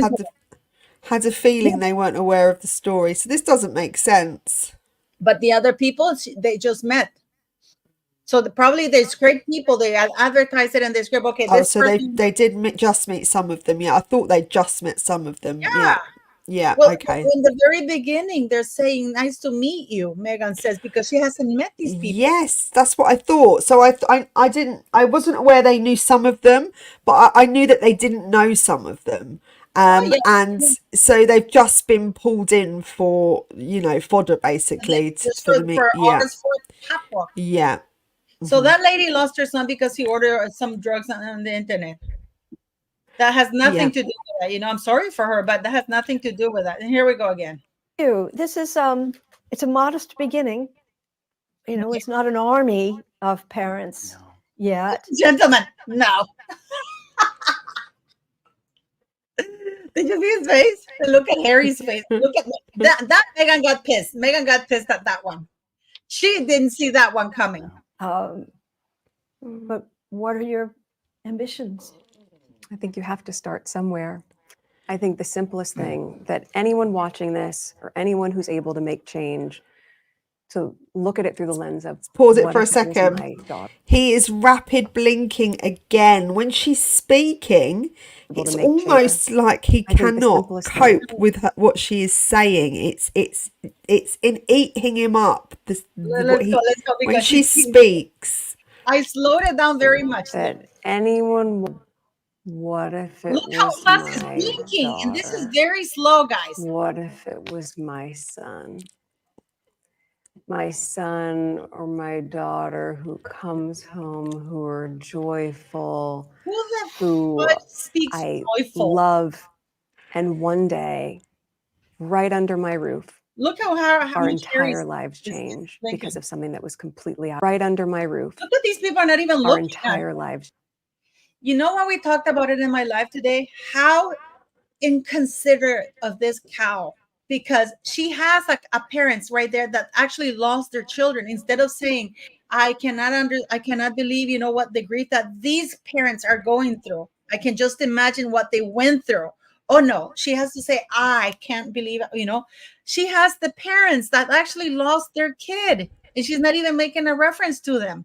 had a feeling they weren't aware of the story. So this doesn't make sense. But the other people, they just met. So probably they scrape people. They advertise it and they scrape. Okay, this so person. they did just meet some of them. Yeah, I thought they just met some of them. Yeah. Yeah. Well, Okay. in the very beginning, they're saying, "Nice to meet you," Meghan says, because she hasn't met these people. Yes, that's what I thought. So I wasn't aware they knew some of them, but I knew that they didn't know some of them. Yeah. And so they've just been pulled in for fodder basically for the meet. Yeah. Yeah. So that lady lost her son because he ordered some drugs on the internet. That has nothing to do with that. I'm sorry for her, but that has nothing to do with that. And here we go again. This is it's a modest beginning. It's not an army of parents yet. Gentlemen, no. Did you see his face? Look at Harry's face. Look at that. Meghan got pissed. Meghan got pissed at that one. She didn't see that one coming. But what are your ambitions? I think you have to start somewhere. I think the simplest thing that anyone watching this or anyone who's able to make change, to look at it through the lens of pause it for a second. He is rapid blinking again. When she's speaking, it's almost like he cannot cope with what she is saying. It's eating him up. Let's go, when she speaks. I slowed it down very much. That anyone. What if it Look how was fast it's my blinking, daughter? and this is very slow, guys. What if it was my son? My son or my daughter who comes home, who are joyful, who I love, and one day, right under my roof, look how our entire lives change because of something that was completely out. Right under my roof. Look at these people are not even looking. Our entire lives. You know what we talked about it in my life today? How inconsiderate of this cow, because she has a parents right there that actually lost their children. Instead of saying, I cannot believe, what the grief that these parents are going through. I can just imagine what they went through. Oh no, she has to say, I can't believe, she has the parents that actually lost their kid. and she's not even making a reference to them.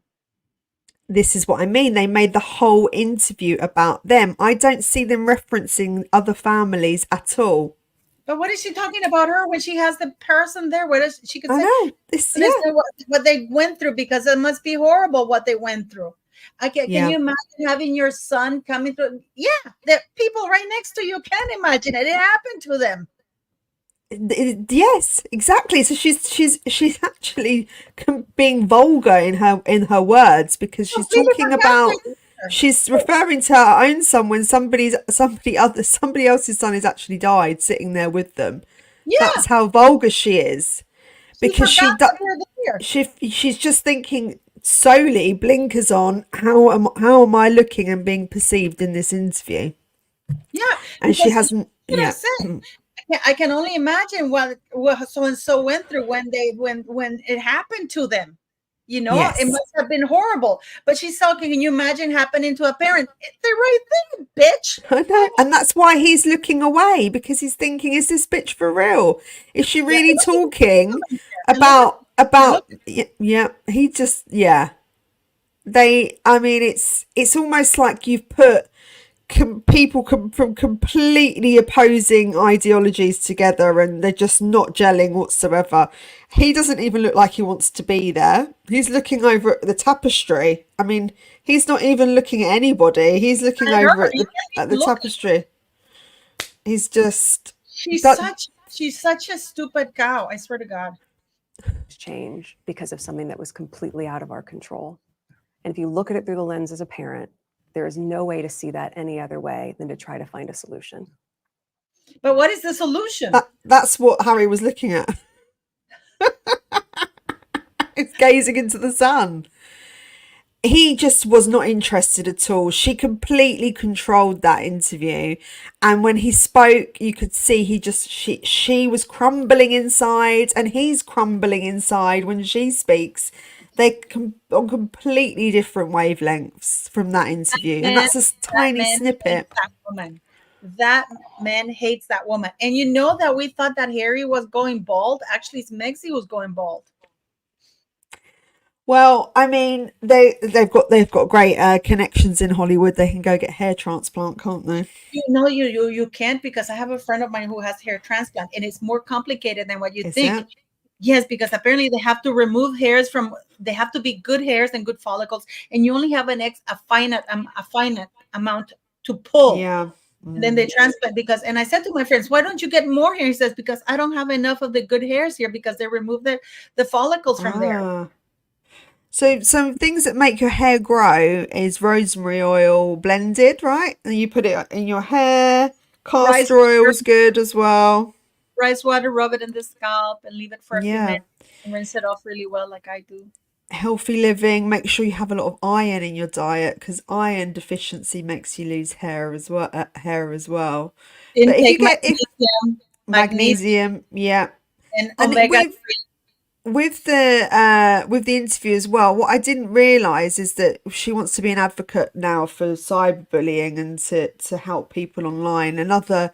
This is what I mean. They made the whole interview about them. I don't see them referencing other families at all. But what is she talking about her when she has the person there? What is she could I say? know. This, yeah. Listen what they went through, because it must be horrible what they went through. Can Yeah. you imagine having your son coming through? Yeah, the people right next to you can't imagine it. It happened to them. Yes, exactly. So she's actually being vulgar in her words, because she's talking about, she's referring to her own son when somebody else's son has actually died sitting there with them. Yeah, that's how vulgar she is, because she's just thinking solely, blinkers on, how am I looking and being perceived in this interview? Yeah, and she hasn't. Yeah. I can only imagine what so and so went through when it happened to them. You know, Yes. It must have been horrible. But she's talking, can you imagine happening to a parent? It's the right thing, bitch. I know. And that's why he's looking away, because he's thinking, is this bitch for real? Is she really talking about yeah, he just, yeah. I mean, it's almost like you've put people from completely opposing ideologies together, and they're just not gelling whatsoever. He doesn't even look like he wants to be there. He's looking over at the tapestry. I mean, he's not even looking at anybody. He's looking over at the tapestry. He's just she's such a stupid cow, I swear to God. Change because of something that was completely out of our control. And if you look at it through the lens as a parent, there is no way to see that any other way than to try to find a solution. But what is the solution? That's what Harry was looking at. It's gazing into the sun. He just was not interested at all. She completely controlled that interview. And when he spoke, you could see she was crumbling inside, and he's crumbling inside when she speaks. They're on completely different wavelengths from that interview. And that's a tiny snippet. That man hates that woman. And you know that we thought that Harry was going bald. Actually, it's Megxie was going bald. Well, I mean, they've got great connections in Hollywood. They can go get hair transplant, can't they? You can't, because I have a friend of mine who has hair transplant, and it's more complicated than what you think. It? Yes, because apparently they have to remove hairs they have to be good hairs and good follicles, and you only have a finite amount to pull. Yeah. And then they transplant and I said to my friends, why don't you get more hair? He says, because I don't have enough of the good hairs here, because they remove the follicles from there. So some things that make your hair grow is rosemary oil blended, right? And you put it in your hair. Castor oil is good as well. Rice water, rub it in the scalp and leave it for a few minutes and rinse it off really well, like I do. Healthy living. Make sure you have a lot of iron in your diet, because iron deficiency makes you lose hair as well. Intake magnesium, yeah, and omega-3. With the interview as well, what I didn't realize is that she wants to be an advocate now for cyberbullying and to help people online, and other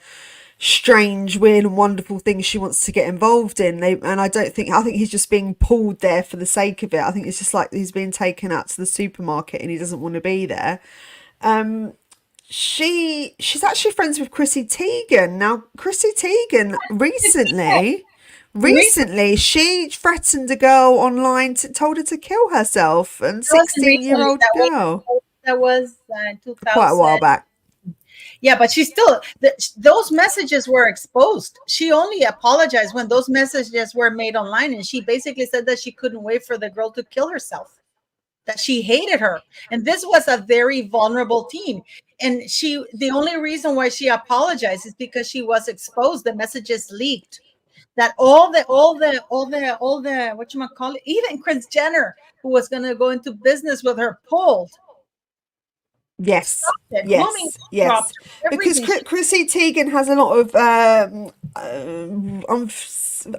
strange, weird and wonderful things she wants to get involved in. I think he's just being pulled there for the sake of it. I think it's just like he's being taken out to the supermarket and he doesn't want to be there. She's actually friends with Chrissy Teigen. Now, Chrissy Teigen recently she threatened a girl online, told her to kill herself, and 16-year-old girl. That was 2000. Quite a while back. Yeah, but she still, those messages were exposed. She only apologized when those messages were made online, and she basically said that she couldn't wait for the girl to kill herself, that she hated her. And this was a very vulnerable teen. And the only reason why she apologized is because she was exposed. The messages leaked. That all the whatchamacallit, even Kris Jenner, who was going to go into business with her, pulled. Yes. Because Chrissy Teigen has a lot of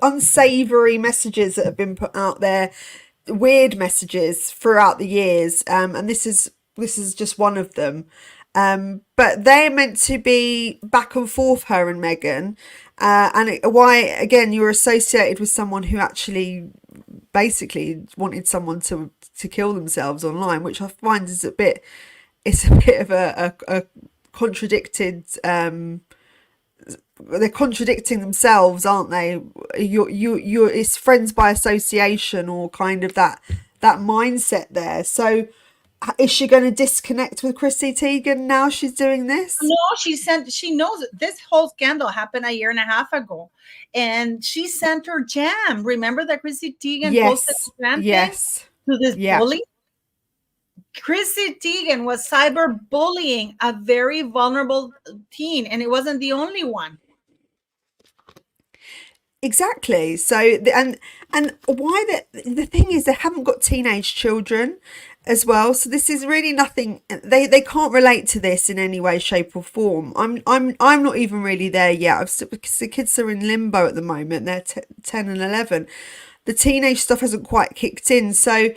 unsavory messages that have been put out there, weird messages throughout the years, and this is just one of them. But they're meant to be back and forth, her and Meghan, why again you're associated with someone who actually basically wanted someone to kill themselves online, which I find is a bit of a contradicted. They're contradicting themselves, aren't they? You're it's friends by association, or kind of that mindset there. So is she going to disconnect with Chrissy Teigen now she's doing this? No, she knows this whole scandal happened a year and a half ago, and she sent her jam. Remember that Chrissy Teigen posted the jam thing to this bully? Chrissy Teigen was cyberbullying a very vulnerable teen, and it wasn't the only one. Exactly. So and why the thing is, they haven't got teenage children as well, so this is really nothing. They can't relate to this in any way, shape, or form. I'm not even really there yet. Because the kids are in limbo at the moment. They're 10 and 11. The teenage stuff hasn't quite kicked in, so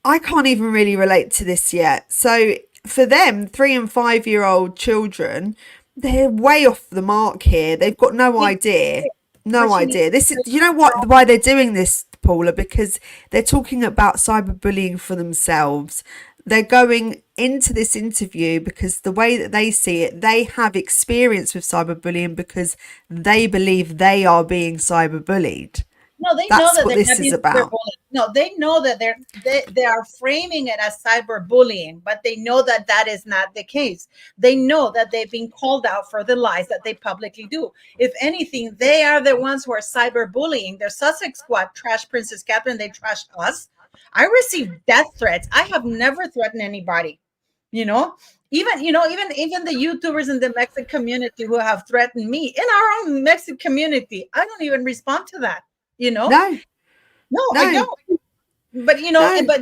I can't even really relate to this yet. So for them, 3 and 5 year old children, they're way off the mark here. They've got no idea. No idea. This is, you know what, why they're doing this, Paula? Because they're talking about cyberbullying for themselves. They're going into this interview because the way that they see it, they have experience with cyberbullying because they believe they are being cyberbullied. No, they know that this is about. No, they know that they are framing it as cyberbullying, but they know that that is not the case. They know that they've been called out for the lies that they publicly do. If anything, they are the ones who are cyberbullying. Their Sussex squad trashed Princess Catherine. They trashed us. I received death threats. I have never threatened anybody. Even the YouTubers in the Mexican community who have threatened me in our own Mexican community, I don't even respond to that. No, I don't. But but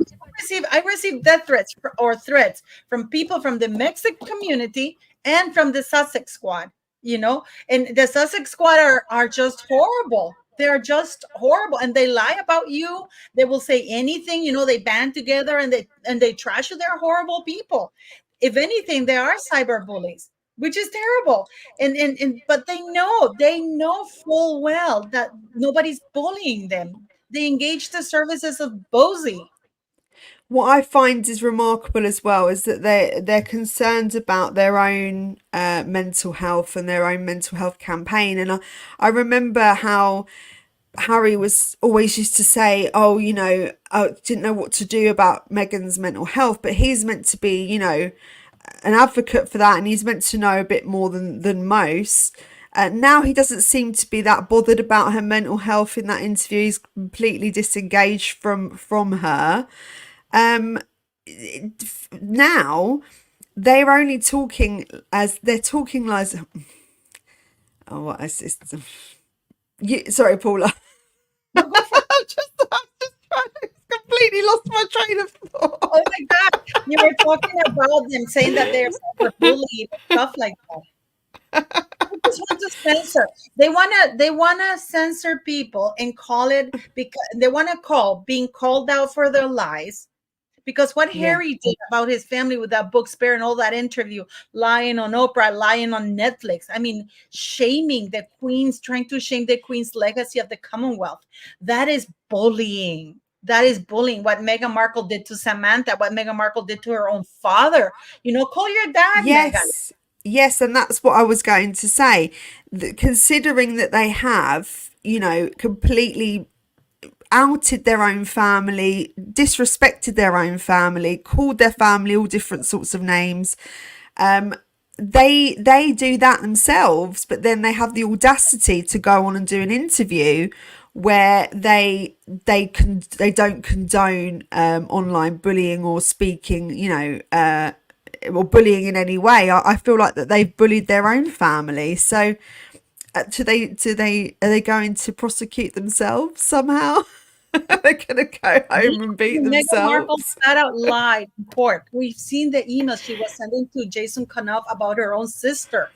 I receive death threats threats from people from the Mexican community and from the Sussex squad. And the Sussex squad are just horrible. They're just horrible, and they lie about you. They will say anything. They band together and they trash you. They're horrible people. If anything, they are cyber bullies, which is terrible. But they know full well that nobody's bullying them. They engage the services of Bozy. What I find is remarkable as well is that they're concerned about their own mental health and their own mental health campaign. And I remember how Harry was always used to say, "Oh, I didn't know what to do about Meghan's mental health," but he's meant to be, an advocate for that, and he's meant to know a bit more than most. Now he doesn't seem to be that bothered about her mental health in that interview. He's completely disengaged from her. Now they're only talking as they're talking like, oh, what is this? Sorry, Paula. I'm just completely lost my train of thought. Oh my God, you were talking about them saying that they're bullied and stuff like that. I just want to censor. They wanna censor people and call it, because they want to call being called out for their lies. Because what Harry did about his family with that book Spare and all that interview, lying on Oprah, lying on Netflix, shaming the Queen's, trying to shame the Queen's legacy of the Commonwealth. That is bullying. That is bullying. What Meghan Markle did to Samantha, what Meghan Markle did to her own father. Call your dad, Meghan. Yes, and that's what I was going to say. Considering that they have, completely outed their own family, disrespected their own family, called their family all different sorts of names. They do that themselves, but then they have the audacity to go on and do an interview where they don't condone online bullying or speaking, or bullying in any way. I feel like that they've bullied their own family. So are they going to prosecute themselves somehow? They're gonna go home and beat themselves. Meghan Markle flat out lied in court. We've seen the emails she was sending to Jason Kanoff about her own sister.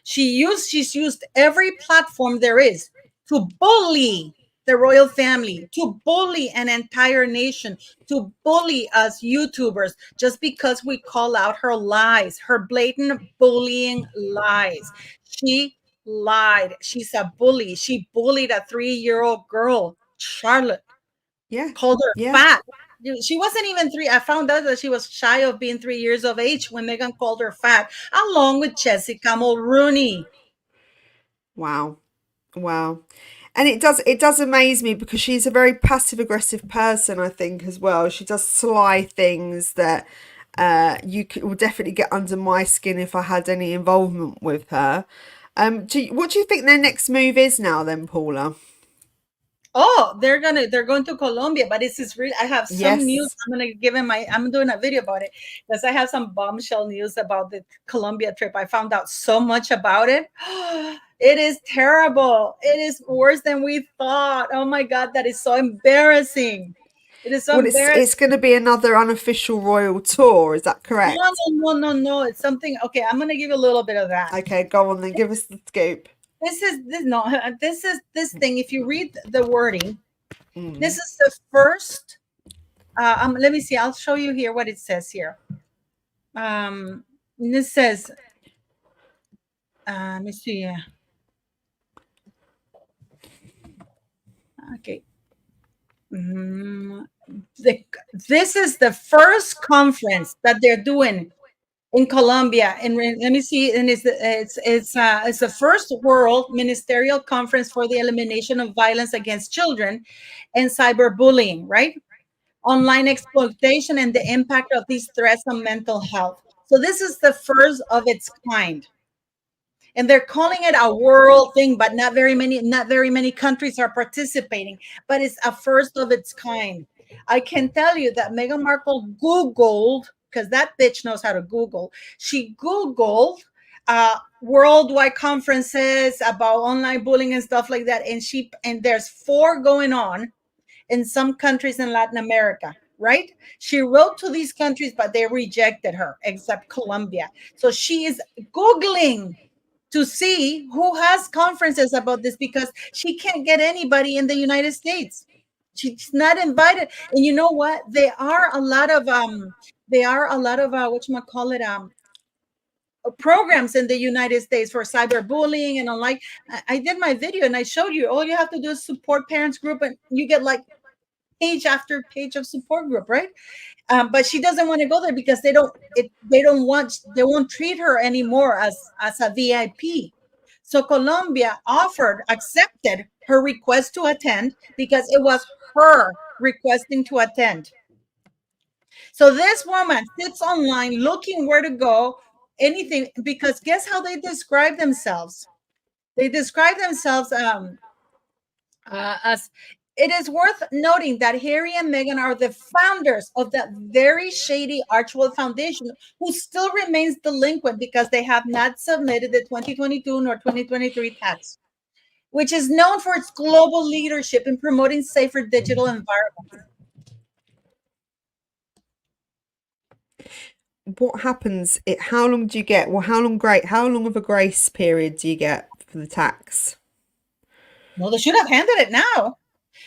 She's used every platform there is to bully the royal family, to bully an entire nation, to bully us YouTubers, just because we call out her lies, her blatant bullying lies. She lied. She's a bully. She bullied a 3-year-old girl, Charlotte. Yeah. Called her Yeah. fat. She wasn't even 3. I found out that she was shy of being 3 years of age when Meghan called her fat, along with Jessica Mulrooney. Wow. Wow. And it does amaze me because she's a very passive aggressive person, I think, as well. She does sly things that will definitely get under my skin if I had any involvement with her. What do you think their next move is now then, Paula? Oh, they're going to Colombia, but this is really, I have some news. Yes. I'm doing a video about it because I have some bombshell news about the Colombia trip. I found out so much about it. It is terrible. It is worse than we thought. Oh my God, that is so embarrassing. It is so Well, embarrassing. it's going to be another unofficial royal tour. Is that correct? No. It's something. Okay, I'm going to give you a little bit of that. Okay, go on then. Give us the scoop. This is this thing. If you read the wording, Mm. this is the first. Let me see. I'll show you here what it says here. This says. Let me see. Okay. This is the first conference that they're doing in Colombia, and let me see, and it's the first World Ministerial Conference for the Elimination of Violence Against Children and Cyberbullying, right? Online exploitation and the impact of these threats on mental health. So this is the first of its kind. And they're calling it a world thing, but not very many countries are participating, but it's a first of its kind. I can tell you that Meghan Markle Googled, because that bitch knows how to Google. She Googled worldwide conferences about online bullying and stuff like that. And there's 4 going on in some countries in Latin America, right? She wrote to these countries, but they rejected her, except Colombia. So she is Googling to see who has conferences about this because she can't get anybody in the United States. She's not invited. And you know what? There are a lot of whatchamacallit, programs in the United States for cyberbullying and online. I did my video and I showed you all you have to do is support parents group and you get like page after page of support group, right? But she doesn't want to go there because they won't treat her anymore as a VIP. So Colombia accepted her request to attend because it was her requesting to attend. So this woman sits online looking where to go, anything, because guess how they describe themselves? They describe themselves as it is worth noting that Harry and Meghan are the founders of that very shady Archwell Foundation, who still remains delinquent because they have not submitted the 2022 nor 2023 tax, which is known for its global leadership in promoting safer digital environments. What happens? How long do you get? Well, how long of a grace period do you get for the tax? Well, they should have handed it now.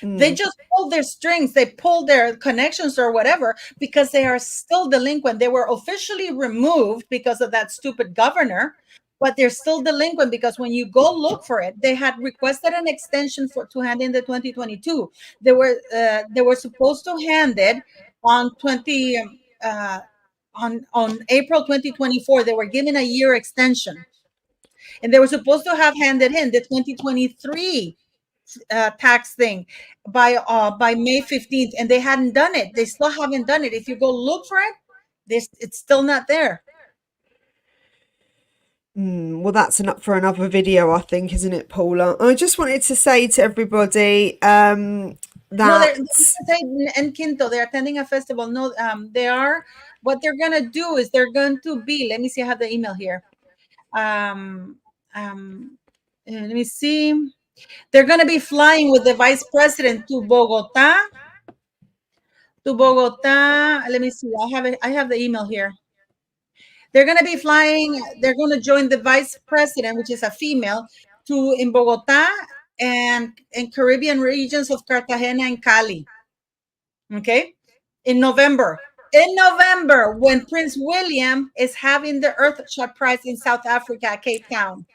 They just pulled their strings, they pulled their connections or whatever because they are still delinquent. They were officially removed because of that stupid governor, but they're still delinquent because when you go look for it, they had requested an extension to hand in the 2022. They were supposed to hand it on on April 2024. They were given a year extension, and they were supposed to have handed in the 2023 tax thing by May 15th, and they hadn't done it. They still haven't done it. If you go look for it, it's still not there. Well, that's enough for another video, I think, isn't it, Paula? I just wanted to say to everybody that in Quinto, they're attending a festival. No, what they're gonna do is they're going to be. Let me see. I have the email here. Let me see. They're going to be flying with the vice president to Bogota. Let me see. I have the email here. They're going to be flying. They're going to join the vice president, which is a female, in Bogota and in Caribbean regions of Cartagena and Cali. Okay, in November. When Prince William is having the Earthshot Prize in South Africa, Cape Town.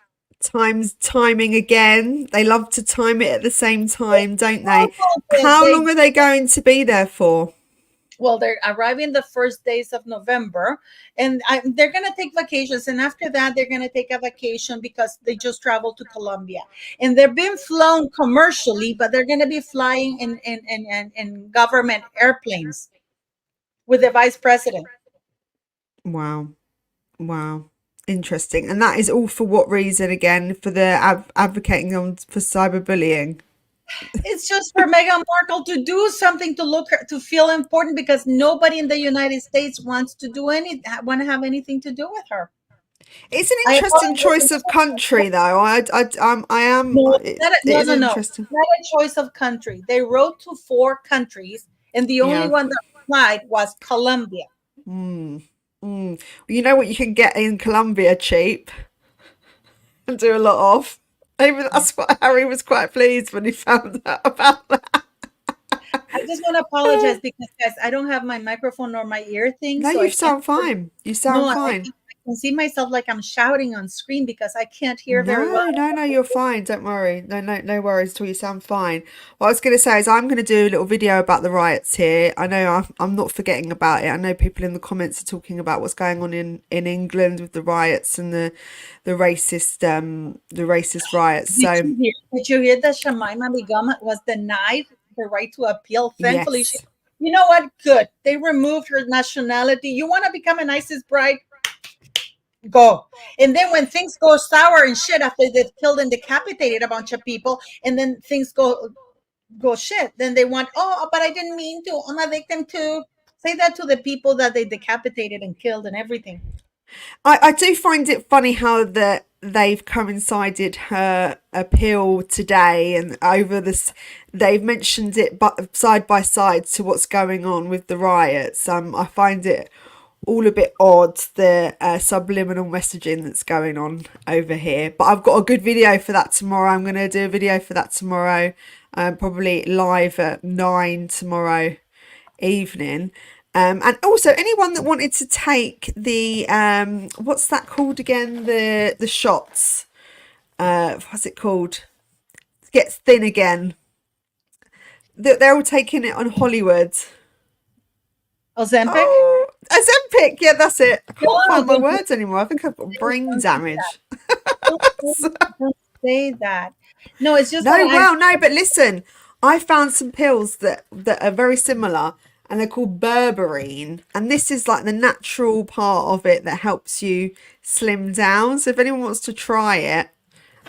timing again. They love to time it at the same time, don't they? They- How they- long are they going to be there for? Well, they're arriving the first days of November, and they're going to take vacations. And after that, they're going to take a vacation because they just traveled to Colombia. And they're being flown commercially, but they're going to be flying in government airplanes with the vice president. Wow. Wow. Interesting. And that is all for what reason again? For the advocating on for cyberbullying? It's just for Meghan Markle to do something to feel important, because nobody in the United States wants to have anything to do with her. It's an I interesting apologize. choice of country, though. I am. No, It no, is no, no. interesting. Not a choice of country. They wrote to 4 countries, and the only Yeah. one that replied was Colombia. You know what you can get in Colombia cheap and do a lot of. Even that's what Harry was quite pleased when he found out about that. I just want to apologize because, guys, I don't have my microphone nor my ear thing. No, so you I sound can't. fine. You sound No, fine. I can see myself like I'm shouting on screen because I can't hear very well. No, you're fine. Don't worry. No worries at all. You sound fine. What I was going to say is I'm going to do a little video about the riots here. I know I'm not forgetting about it. I know people in the comments are talking about what's going on in England with the riots and the racist riots. So Did you hear that Shamima Begum was denied the right to appeal? Thankfully, yes. you know what? Good. They removed her nationality. You want to become an ISIS bride? Go. And then when things go sour and shit after they've killed and decapitated a bunch of people, and then things go shit, then they want, oh, but I didn't mean to. I'm a victim too. Say that to the people that they decapitated and killed and everything. I do find it funny how they've coincided her appeal today and over this. They've mentioned it side by side to what's going on with the riots. I find it all a bit odd, the subliminal messaging that's going on over here. But I've got a good video for that tomorrow. I'm going to do a video for that tomorrow, probably live at 9 tomorrow evening. And also anyone that wanted to take the what's that called again, the shots, what's it called, gets thin again, they're all taking it on Hollywood. Ozempic? Oh, Ozempic, yeah, that's it. I can't find my words anymore. I think I've got brain damage. Don't say that. No, it's just no, but listen, I found some pills that are very similar, and they're called berberine, and this is like the natural part of it that helps you slim down. So if anyone wants to try it,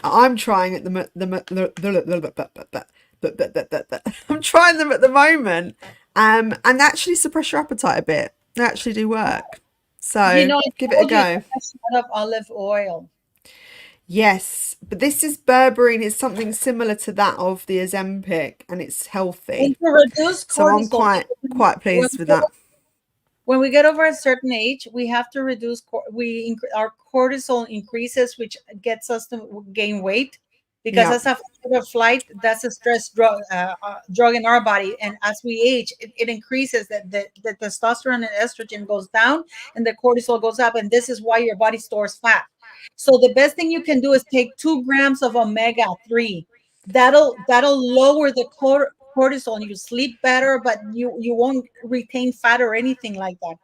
I'm trying it. I'm trying them at the moment, and they actually suppress your appetite a bit. They actually do work. So give it a go. A shot of olive oil. Yes, but this is berberine. It's something similar to that of the Ozempic, and it's healthy. And to reduce cortisol, so I'm quite pleased with that. When we get over a certain age, we have to reduce. Our cortisol increases, which gets us to gain weight, because as a fight or flight, that's a stress drug in our body. And as we age, it increases. The testosterone and estrogen goes down, and the cortisol goes up, and this is why your body stores fat. So the best thing you can do is take 2 grams of omega-3. That'll lower the cortisol, and you sleep better, but you won't retain fat or anything like that.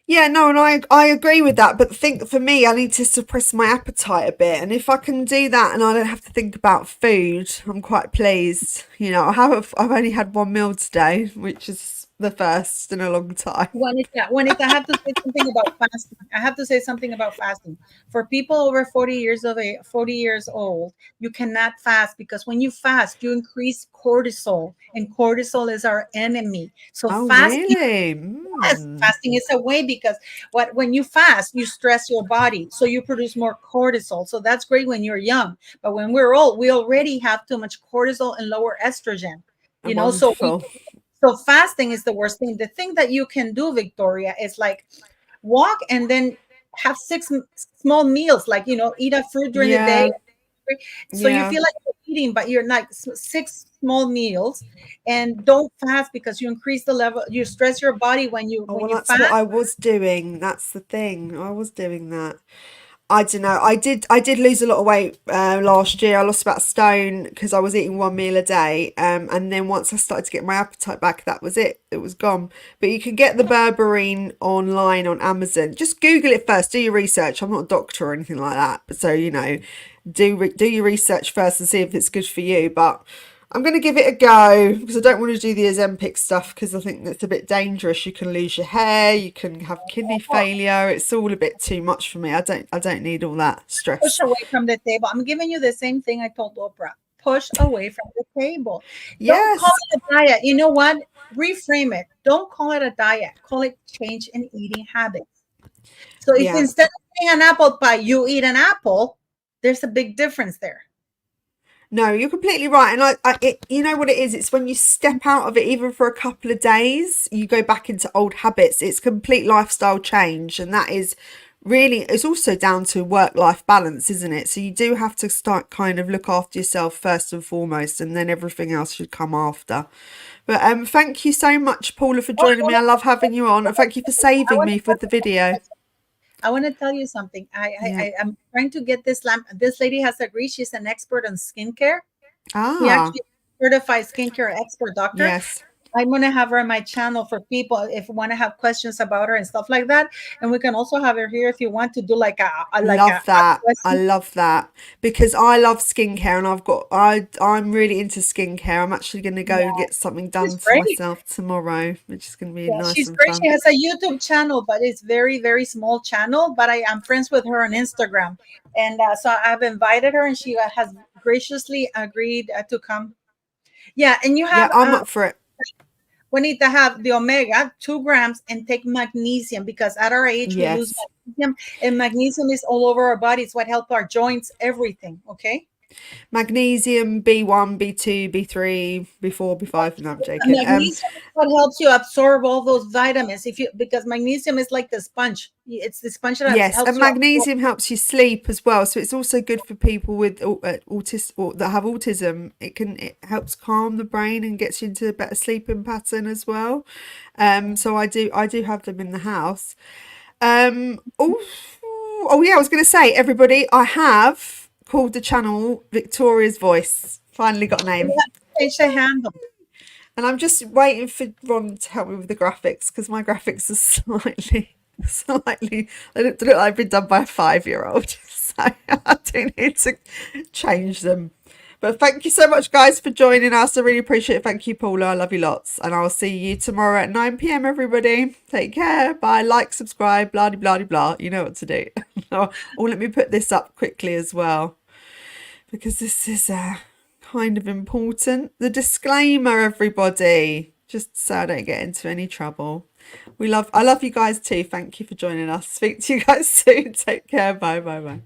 Yeah, no, and I agree with that. But think for me, I need to suppress my appetite a bit, and if I can do that, and I don't have to think about food, I'm quite pleased. You know, I've only had 1 meal today, which is the first in a long time. Juanita, I have to say something about fasting. I have to say something about fasting. For people over 40 years old, you cannot fast, because when you fast, you increase cortisol, and cortisol is our enemy. So fasting, really? fasting is a way, because when you fast, you stress your body, so you produce more cortisol. So that's great when you're young, but when we're old, we already have too much cortisol and lower estrogen. You know, so fasting is the worst thing. The thing that you can do, Victoria, is like walk and then have 6 small meals, like, eat a fruit during the day. So you feel like you're eating, but you're not. 6 small meals, and don't fast, because you increase the level, you stress your body when you that's fast. what I was doing. That's the thing. I was doing that. I don't know. I did lose a lot of weight last year. I lost about a stone because I was eating one meal a day. And then once I started to get my appetite back, that was it. It was gone. But you can get the berberine online on Amazon. Just Google it first. Do your research. I'm not a doctor or anything like that. But so, you know, do your research first and see if it's good for you. But I'm going to give it a go because I don't want to do the Ozempic stuff because I think that's a bit dangerous. You can lose your hair, you can have kidney failure. It's all a bit too much for me. I don't need all that Push stress. away from the table. I'm giving you the same thing I told Oprah. Push away from the table. Don't Yes. call it a diet. You know what? Reframe it. Don't call it a diet. Call it change in eating habits. So if Yeah. instead of eating an apple pie, you eat an apple, there's a big difference there. No, you're completely right. And you know what it is? It's when you step out of it, even for a couple of days, you go back into old habits. It's complete lifestyle change. And that is really, it's also down to work-life balance, isn't it? So you do have to start kind of look after yourself first and foremost, and then everything else should come after. But thank you so much, Paula, for joining me. I love having you on. And thank you for saving me for the video. I want to tell you something. Yeah. I'm trying to get this lamp. This lady has agreed. She's an expert on skincare. She Ah, actually certified skincare expert doctor. yes. I'm going to have her on my channel for people if you want to have questions about her and stuff like that. And we can also have her here if you want to do like a Love that. I question. love that because I love skincare and I'm really into skincare. I'm actually going to go and get something done She's for great. myself tomorrow, which is going to be Yeah, nice she's and great. fun. She has a YouTube channel, but it's very, very small channel. But I am friends with her on Instagram, and so I've invited her, and she has graciously agreed to come. Yeah, and you Yeah, have I'm up for it. we need to have the omega 2 grams and take magnesium because at our age we lose Yes. magnesium, and magnesium is all over our body. It's what helps our joints, everything. Okay. Magnesium, B1, B2, B3, B4, B5. No, I'm joking. Magnesium is what helps you absorb all those vitamins. If you because magnesium is like the sponge. It's the sponge that Yes, helps and you absorb. magnesium helps you sleep as well. So it's also good for people with or that have autism. It helps calm the brain and gets you into a better sleeping pattern as well. So I do have them in the house. Oh yeah, I was going to say, everybody, I have called the channel Victoria's Voice. Finally got a name. Change the handle. And I'm just waiting for Ron to help me with the graphics because my graphics are slightly, they look like they've been done by a 5-year-old. So I do need to change them. But thank you so much, guys, for joining us. I really appreciate it. Thank you, Paula. I love you lots. And I'll see you tomorrow at 9 p.m, everybody. Take care. Bye. Like, subscribe, blah, blah, blah, blah. You know what to do. Oh, let me put this up quickly as well, because this is kind of important. The disclaimer, everybody, just so I don't get into any trouble. I love you guys too. Thank you for joining us. Speak to you guys soon. Take care. Bye, bye, bye.